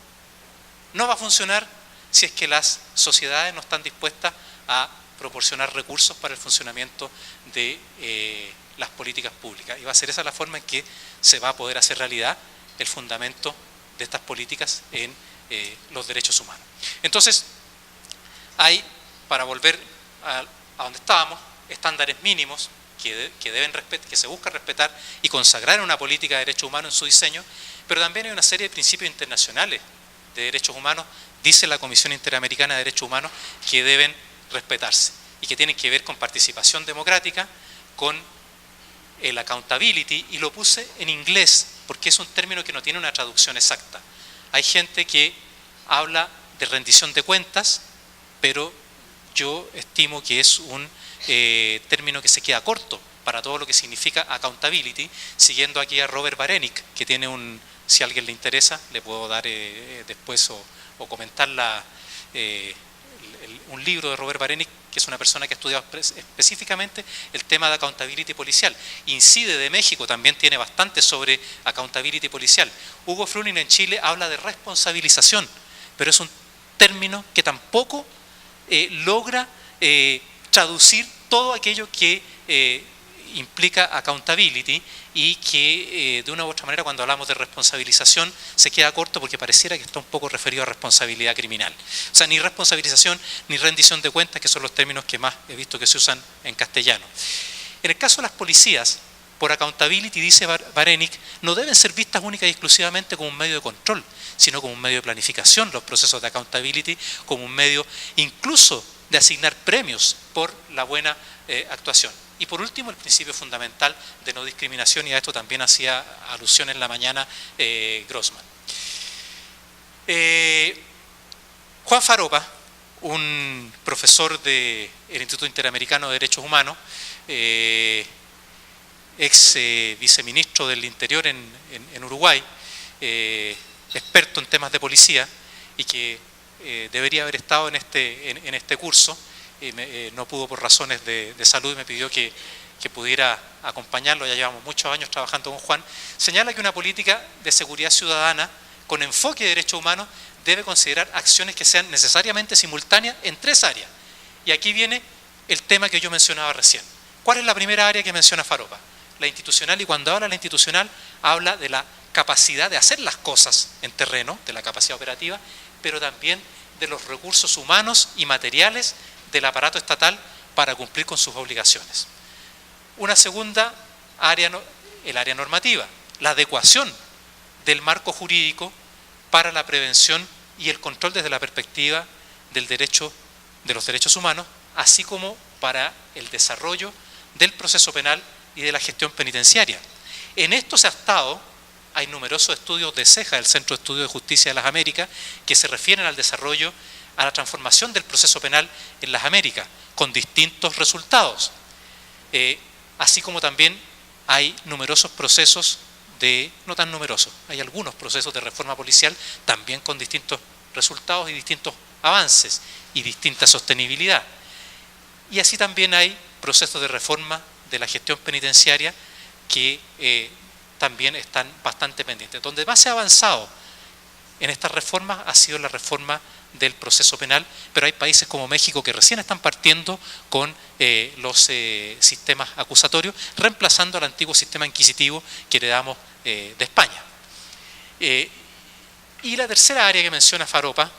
no va a funcionar si es que las sociedades no están dispuestas a proporcionar recursos para el funcionamiento de las políticas públicas. Y va a ser esa la forma en que se va a poder hacer realidad el fundamento de estas políticas en los derechos humanos. Entonces, hay, para volver a donde estábamos, estándares mínimos que se busca respetar y consagrar en una política de derechos humanos en su diseño, pero también hay una serie de principios internacionales de derechos humanos, dice la Comisión Interamericana de Derechos Humanos, que deben respetarse y que tienen que ver con participación democrática, con el accountability, y lo puse en inglés porque es un término que no tiene una traducción exacta. Hay gente que habla de rendición de cuentas, pero yo estimo que es un término que se queda corto para todo lo que significa accountability, siguiendo aquí a Robert Varenick, que tiene si a alguien le interesa, le puedo dar después o comentar un libro de Robert Varenick, que es una persona que ha estudiado específicamente el tema de accountability policial. INCIDE de México también tiene bastante sobre accountability policial. Hugo Frunin en Chile habla de responsabilización, pero es un término que tampoco logra traducir todo aquello que implica accountability, y que de una u otra manera cuando hablamos de responsabilización se queda corto porque pareciera que está un poco referido a responsabilidad criminal. O sea, ni responsabilización ni rendición de cuentas, que son los términos que más he visto que se usan en castellano. En el caso de las policías, por accountability, dice Varenick, no deben ser vistas única y exclusivamente como un medio de control, sino como un medio de planificación, los procesos de accountability, como un medio incluso de asignar premios por la buena actuación. Y por último, el principio fundamental de no discriminación, y a esto también hacía alusión en la mañana Grossman. Juan Faropa, un profesor del Instituto Interamericano de Derechos Humanos, ex viceministro del Interior en Uruguay, experto en temas de policía, y que debería haber estado en este curso, no pudo por razones de salud y me pidió que pudiera acompañarlo. Ya llevamos muchos años trabajando con Juan. Señala que una política de seguridad ciudadana con enfoque de derechos humanos debe considerar acciones que sean necesariamente simultáneas en 3 áreas. Y aquí viene el tema que yo mencionaba recién. ¿Cuál es la primera área que menciona Faropa? La institucional, y cuando habla de la institucional habla de la capacidad de hacer las cosas en terreno, de la capacidad operativa, pero también de los recursos humanos y materiales del aparato estatal para cumplir con sus obligaciones. Una segunda área, el área normativa, la adecuación del marco jurídico para la prevención y el control desde la perspectiva del derecho, de los derechos humanos, así como para el desarrollo del proceso penal y de la gestión penitenciaria. En esto se ha estado, hay numerosos estudios de CEJA, el Centro de Estudios de Justicia de las Américas, que se refieren al desarrollo, a la transformación del proceso penal en las Américas, con distintos resultados. Así como también hay numerosos procesos no tan numerosos, hay algunos procesos de reforma policial también con distintos resultados y distintos avances y distinta sostenibilidad. Y así también hay procesos de reforma de la gestión penitenciaria que también están bastante pendientes. Donde más se ha avanzado en estas reformas ha sido la reforma del proceso penal, pero hay países como México que recién están partiendo con los sistemas acusatorios, reemplazando al antiguo sistema inquisitivo que heredamos de España. Y la tercera área que menciona Faropa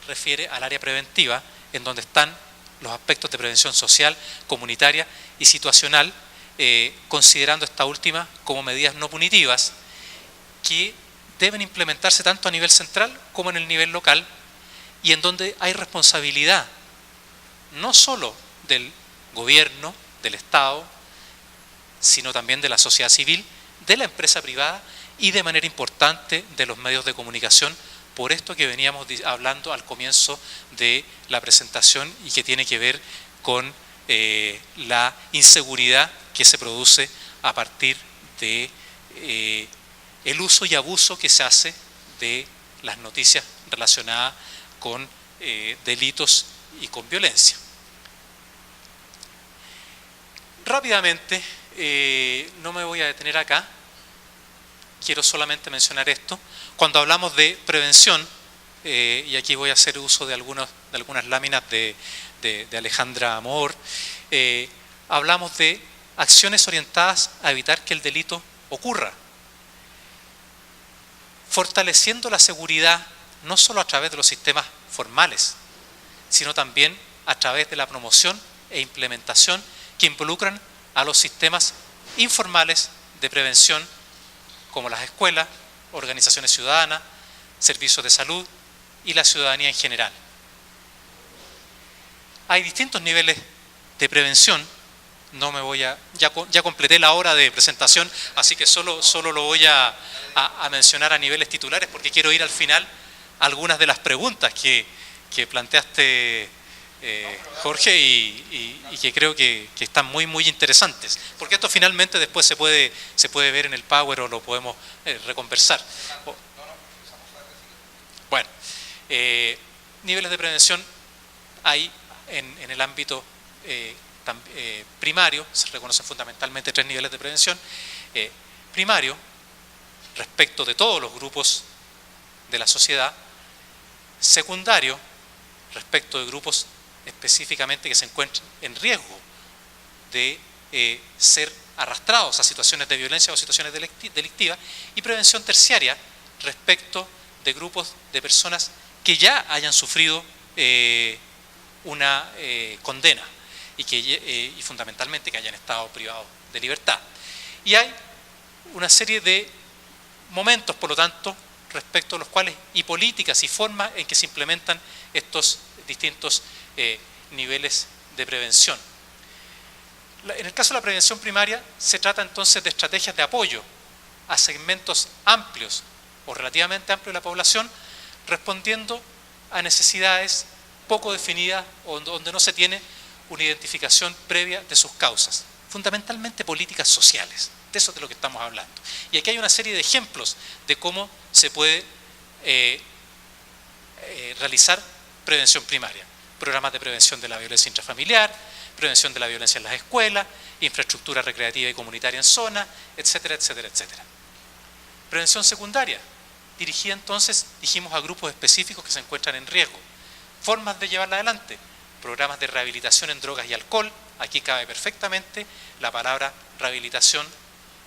refiere al área preventiva, en donde están los aspectos de prevención social, comunitaria y situacional, considerando esta última como medidas no punitivas que deben implementarse tanto a nivel central como en el nivel local, y en donde hay responsabilidad no solo del gobierno, del Estado, sino también de la sociedad civil, de la empresa privada y de manera importante de los medios de comunicación, por esto que veníamos hablando al comienzo de la presentación y que tiene que ver con la inseguridad que se produce a partir de el uso y abuso que se hace de las noticias relacionadas con delitos y con violencia. Rápidamente, no me voy a detener acá, quiero solamente mencionar esto. Cuando hablamos de prevención, y aquí voy a hacer uso de algunas láminas de Alejandra Amor, hablamos de acciones orientadas a evitar que el delito ocurra. fortaleciendo la seguridad no solo a través de los sistemas formales, sino también a través de la promoción e implementación que involucran a los sistemas informales de prevención, como las escuelas, organizaciones ciudadanas, servicios de salud y la ciudadanía en general. Hay distintos niveles de prevención. No me voy a, ya completé la hora de presentación, así que solo lo voy a mencionar a niveles titulares, porque quiero ir al final a algunas de las preguntas que planteaste, Jorge, y que creo que están muy interesantes, porque esto finalmente después se puede ver en el Power o lo podemos reconversar. Bueno, niveles de prevención hay en el ámbito primario. Se reconocen fundamentalmente 3 niveles de prevención. Primario, respecto de todos los grupos de la sociedad. Secundario, respecto de grupos específicamente que se encuentran en riesgo de ser arrastrados a situaciones de violencia o situaciones delictivas. Y prevención terciaria, respecto de grupos de personas que ya hayan sufrido una condena y fundamentalmente que hayan estado privados de libertad. Y hay una serie de momentos, por lo tanto, respecto a los cuales, y políticas y formas en que se implementan estos distintos niveles de prevención. En el caso de la prevención primaria, se trata entonces de estrategias de apoyo a segmentos amplios o relativamente amplios de la población, respondiendo a necesidades poco definidas o donde no se tiene una identificación previa de sus causas, fundamentalmente políticas sociales. De eso es de lo que estamos hablando. Y aquí hay una serie de ejemplos de cómo se puede realizar prevención primaria. Programas de prevención de la violencia intrafamiliar, prevención de la violencia en las escuelas, infraestructura recreativa y comunitaria en zonas, etcétera, etcétera, etcétera. Prevención secundaria, dirigida entonces, dijimos, a grupos específicos que se encuentran en riesgo. Formas de llevarla adelante: programas de rehabilitación en drogas y alcohol. Aquí cabe perfectamente la palabra rehabilitación,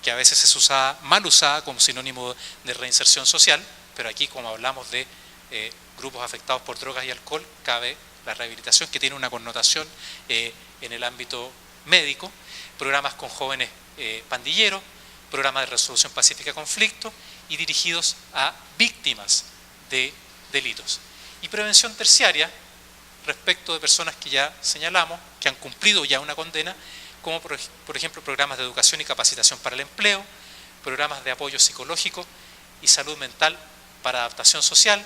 que a veces es mal usada como sinónimo de reinserción social, pero aquí, como hablamos de grupos afectados por drogas y alcohol, cabe la rehabilitación, que tiene una connotación en el ámbito médico. Programas con jóvenes pandilleros, programas de resolución pacífica de conflictos y dirigidos a víctimas de delitos. Y prevención terciaria, respecto de personas que ya señalamos, que han cumplido ya una condena, como por ejemplo programas de educación y capacitación para el empleo, programas de apoyo psicológico y salud mental para adaptación social,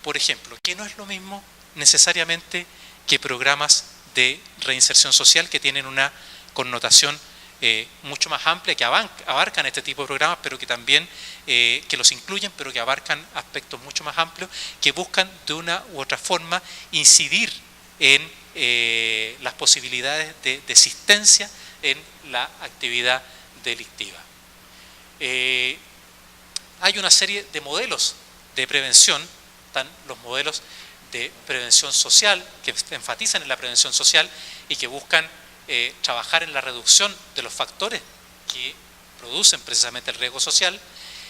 por ejemplo, que no es lo mismo necesariamente que programas de reinserción social, que tienen una connotación mucho más amplia, que abarcan este tipo de programas, pero que también que los incluyen, pero que abarcan aspectos mucho más amplios, que buscan de una u otra forma incidir en las posibilidades de existencia en la actividad delictiva. Hay una serie de modelos de prevención. Están los modelos de prevención social, que enfatizan en la prevención social y que buscan trabajar en la reducción de los factores que producen precisamente el riesgo social.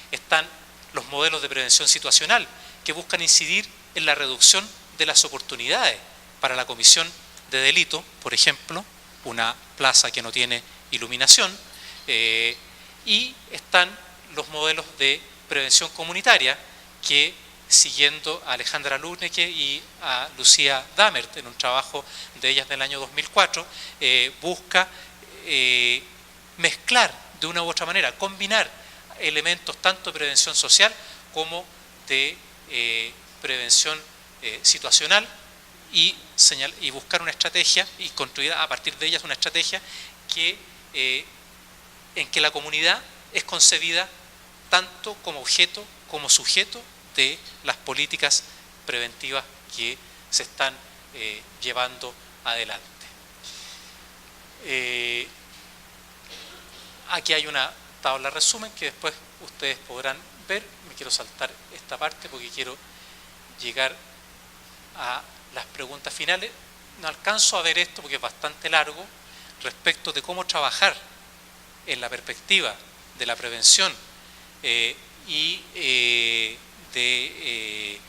Están los modelos de prevención situacional, que buscan incidir en la reducción de las oportunidades para la comisión de delito, por ejemplo, una plaza que no tiene iluminación. Y están los modelos de prevención comunitaria, que, siguiendo a Alejandra Lúneke y a Lucía Damert en un trabajo de ellas del año 2004, busca mezclar de una u otra manera, combinar elementos tanto de prevención social como de prevención situacional, y buscar una estrategia y construir a partir de ellas una estrategia en que la comunidad es concebida tanto como objeto como sujeto de las políticas preventivas que se están llevando adelante. Aquí hay una tabla resumen que después ustedes podrán ver. Me quiero saltar esta parte porque quiero llegar a las preguntas finales. No alcanzo a ver esto porque es bastante largo, respecto de cómo trabajar en la perspectiva de la prevención y y de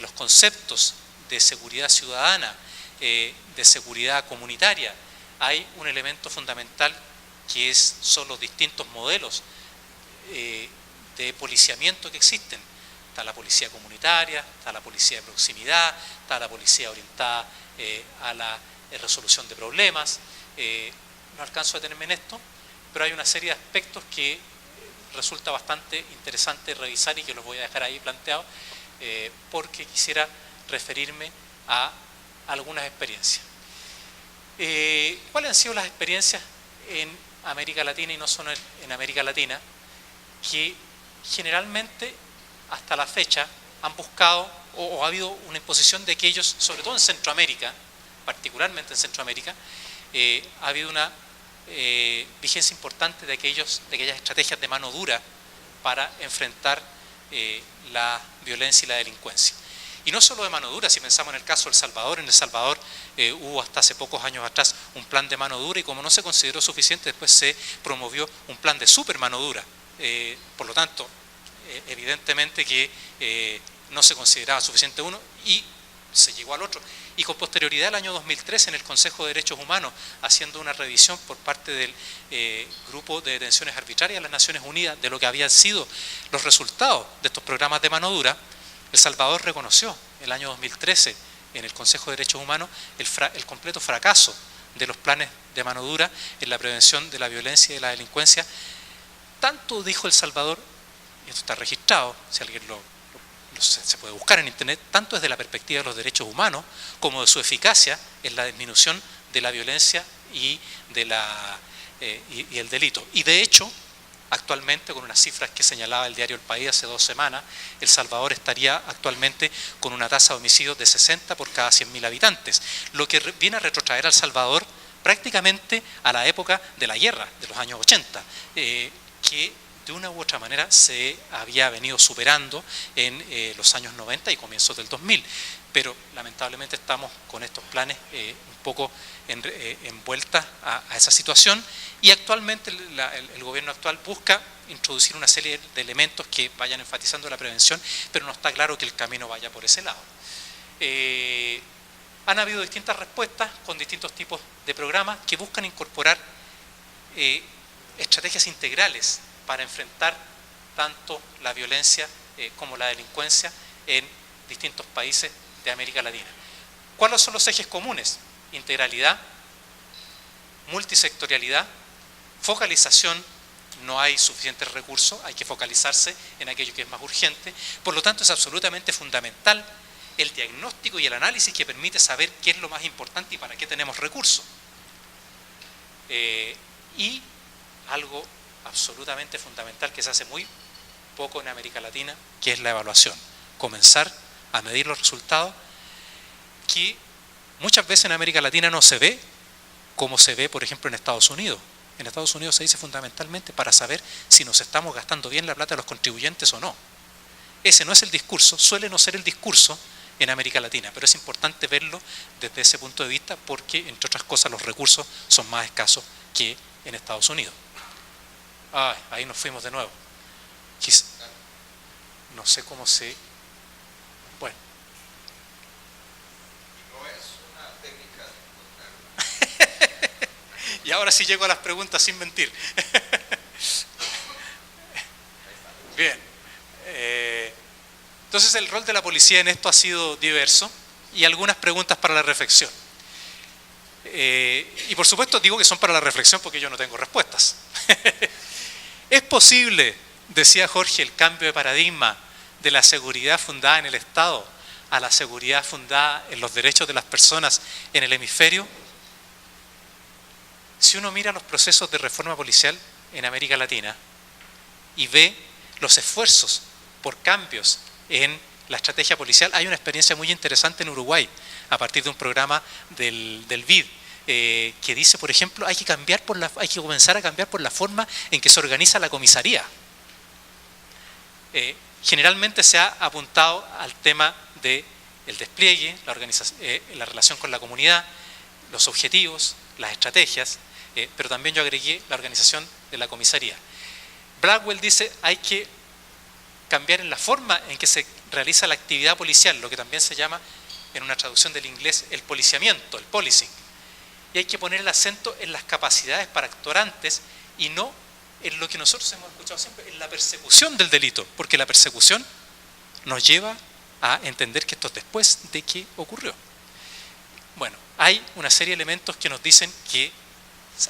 los conceptos de seguridad ciudadana, de seguridad comunitaria, hay un elemento fundamental que son los distintos modelos de policiamiento que existen. Está la policía comunitaria, está la policía de proximidad, está la policía orientada a la resolución de problemas. No alcanzo a detenerme en esto, pero hay una serie de aspectos que resulta bastante interesante revisar y que los voy a dejar ahí planteados porque quisiera referirme a algunas experiencias. ¿Cuáles han sido las experiencias en América Latina y no solo en América Latina? Que generalmente hasta la fecha han buscado o ha habido una imposición de aquellos, sobre todo en Centroamérica, particularmente en Centroamérica, ha habido una vigencia importante de aquellas estrategias de mano dura para enfrentar la violencia y la delincuencia. Y no solo de mano dura, si pensamos en el caso de El Salvador, en El Salvador hubo hasta hace pocos años atrás un plan de mano dura y como no se consideró suficiente, después se promovió un plan de super mano dura. Por lo tanto, evidentemente que no se consideraba suficiente uno y se llegó al otro. Y con posterioridad, el año 2013, en el Consejo de Derechos Humanos, haciendo una revisión por parte del Grupo de Detenciones Arbitrarias de las Naciones Unidas de lo que habían sido los resultados de estos programas de mano dura, El Salvador reconoció el año 2013 en el Consejo de Derechos Humanos el completo fracaso de los planes de mano dura en la prevención de la violencia y de la delincuencia. Tanto dijo El Salvador, y esto está registrado, si alguien se puede buscar en internet, tanto desde la perspectiva de los derechos humanos como de su eficacia en la disminución de la violencia y el delito. Y de hecho, actualmente, con unas cifras que señalaba el diario El País hace 2 semanas, El Salvador estaría actualmente con una tasa de homicidios de 60 por cada 100.000 habitantes, lo que viene a retrotraer a El Salvador prácticamente a la época de la guerra, de los años 80, que de una u otra manera se había venido superando en los años 90 y comienzos del 2000. Pero lamentablemente estamos con estos planes un poco envueltas a esa situación y actualmente el gobierno actual busca introducir una serie de elementos que vayan enfatizando la prevención, pero no está claro que el camino vaya por ese lado. Han habido distintas respuestas con distintos tipos de programas que buscan incorporar estrategias integrales para enfrentar tanto la violencia como la delincuencia en distintos países de América Latina. ¿Cuáles son los ejes comunes? Integralidad, multisectorialidad, focalización. No hay suficientes recursos, hay que focalizarse en aquello que es más urgente. Por lo tanto, es absolutamente fundamental el diagnóstico y el análisis que permite saber qué es lo más importante y para qué tenemos recursos. Y algo absolutamente fundamental que se hace muy poco en América Latina, que es la evaluación. Comenzar a medir los resultados que muchas veces en América Latina no se ve como se ve, por ejemplo, en Estados Unidos. En Estados Unidos se dice fundamentalmente para saber si nos estamos gastando bien la plata de los contribuyentes o no. Ese no es el discurso, suele no ser el discurso en América Latina, pero es importante verlo desde ese punto de vista porque, entre otras cosas, los recursos son más escasos que en Estados Unidos. Ahí nos fuimos de nuevo. No sé cómo se... Bueno. No es una técnica de encontrar. Y ahora sí llego a las preguntas sin mentir. Bien. Entonces el rol de la policía en esto ha sido diverso y algunas preguntas para la reflexión. Y por supuesto digo que son para la reflexión porque yo no tengo respuestas. ¿Es posible, decía Jorge, el cambio de paradigma de la seguridad fundada en el Estado a la seguridad fundada en los derechos de las personas en el hemisferio? Si uno mira los procesos de reforma policial en América Latina y ve los esfuerzos por cambios en la estrategia policial, hay una experiencia muy interesante en Uruguay a partir de un programa del BID, que dice, por ejemplo, hay que comenzar a cambiar por la forma en que se organiza la comisaría. Generalmente se ha apuntado al tema del despliegue, la relación con la comunidad, los objetivos, las estrategias, pero también yo agregué la organización de la comisaría. Blackwell dice hay que cambiar en la forma en que se realiza la actividad policial, lo que también se llama en una traducción del inglés el policiamiento, el policing. Y hay que poner el acento en las capacidades para actuar antes y no en lo que nosotros hemos escuchado siempre, en la persecución del delito, porque la persecución nos lleva a entender que esto es después de que ocurrió. Bueno, hay una serie de elementos que nos dicen que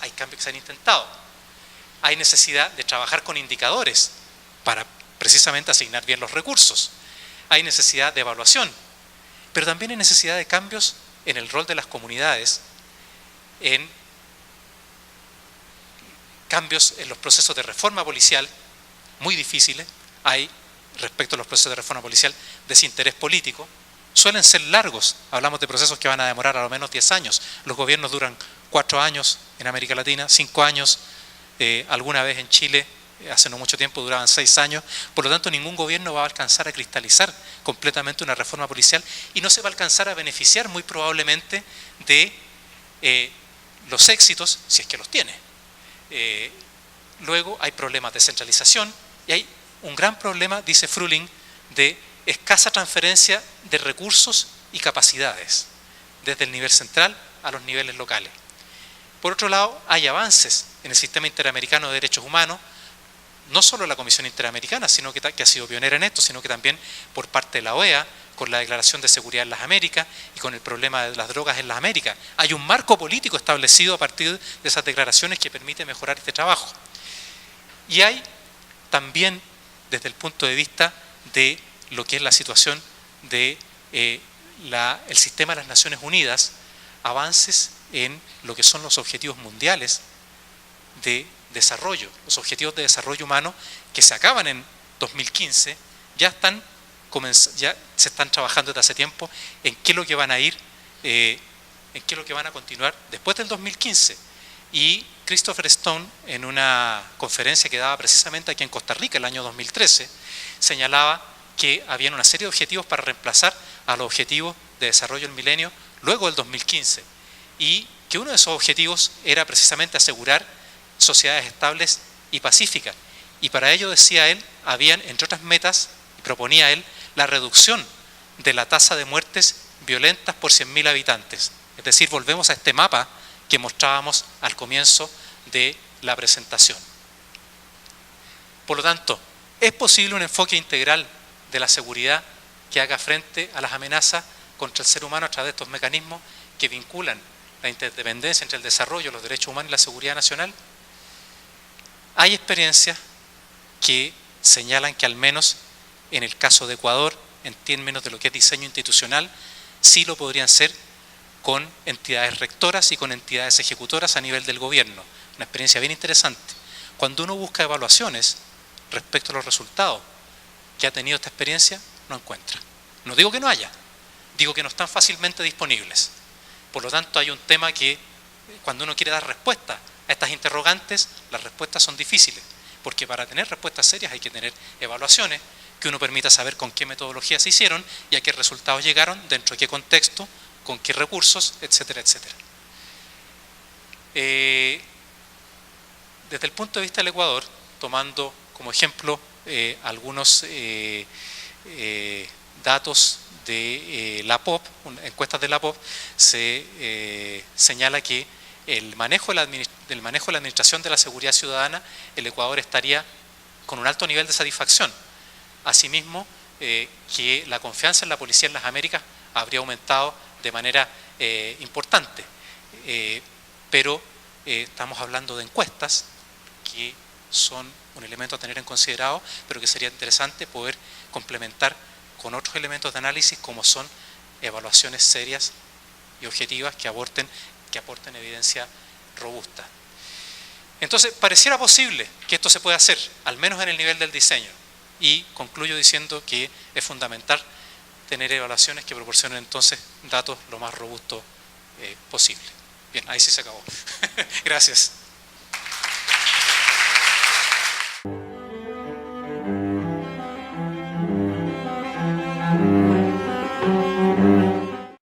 hay cambios que se han intentado. Hay necesidad de trabajar con indicadores para precisamente asignar bien los recursos. Hay necesidad de evaluación, pero también hay necesidad de cambios en el rol de las comunidades, en cambios en los procesos de reforma policial, muy difíciles. Hay, respecto a los procesos de reforma policial, desinterés político. Suelen ser largos, hablamos de procesos que van a demorar a lo menos 10 años. Los gobiernos duran 4 años en América Latina, 5 años, alguna vez en Chile, hace no mucho tiempo duraban 6 años. Por lo tanto, ningún gobierno va a alcanzar a cristalizar completamente una reforma policial y no se va a alcanzar a beneficiar muy probablemente de los éxitos, si es que los tiene. Luego hay problemas de centralización y hay un gran problema, dice Fruling, de escasa transferencia de recursos y capacidades desde el nivel central a los niveles locales. Por otro lado, hay avances en el sistema interamericano de derechos humanos, no solo la Comisión Interamericana, sino que ha sido pionera en esto, sino que también por parte de la OEA, con la Declaración de Seguridad en las Américas y con el problema de las drogas en las Américas. Hay un marco político establecido a partir de esas declaraciones que permite mejorar este trabajo. Y hay también, desde el punto de vista de lo que es la situación del sistema de las Naciones Unidas, avances en lo que son los objetivos mundiales de desarrollo, los objetivos de desarrollo humano que se acaban en 2015, ya se están trabajando desde hace tiempo en qué es lo que van a ir, en qué es lo que van a continuar después del 2015. Y Christopher Stone, en una conferencia que daba precisamente aquí en Costa Rica el año 2013, señalaba que había una serie de objetivos para reemplazar a los objetivos de desarrollo del milenio luego del 2015 y que uno de esos objetivos era precisamente asegurar sociedades estables y pacíficas. Y para ello, decía él, habían, entre otras metas, y proponía él, la reducción de la tasa de muertes violentas por 100.000 habitantes. Es decir, volvemos a este mapa que mostrábamos al comienzo de la presentación. Por lo tanto, ¿es posible un enfoque integral de la seguridad que haga frente a las amenazas contra el ser humano a través de estos mecanismos que vinculan la interdependencia entre el desarrollo, los derechos humanos y la seguridad nacional? Hay experiencias que señalan que al menos en el caso de Ecuador, en términos de lo que es diseño institucional, sí lo podrían ser con entidades rectoras y con entidades ejecutoras a nivel del gobierno. Una experiencia bien interesante. Cuando uno busca evaluaciones respecto a los resultados que ha tenido esta experiencia, no encuentra. No digo que no haya, digo que no están fácilmente disponibles. Por lo tanto, hay un tema que cuando uno quiere dar respuesta a estas interrogantes, las respuestas son difíciles, porque para tener respuestas serias hay que tener evaluaciones que uno permita saber con qué metodologías se hicieron y a qué resultados llegaron, dentro de qué contexto, con qué recursos, etcétera, etcétera. Desde el punto de vista del Ecuador, tomando como ejemplo algunos datos de la POP, encuestas de la POP, se señala que el manejo de la administración de la seguridad ciudadana, el Ecuador estaría con un alto nivel de satisfacción. Asimismo, que la confianza en la policía en las Américas habría aumentado de manera importante. Pero estamos hablando de encuestas que son un elemento a tener en considerado, pero que sería interesante poder complementar con otros elementos de análisis como son evaluaciones serias y objetivas que aporten evidencia robusta. Entonces, pareciera posible que esto se pueda hacer, al menos en el nivel del diseño, y concluyo diciendo que es fundamental tener evaluaciones que proporcionen entonces datos lo más robustos posible. Bien, ahí sí se acabó. Gracias.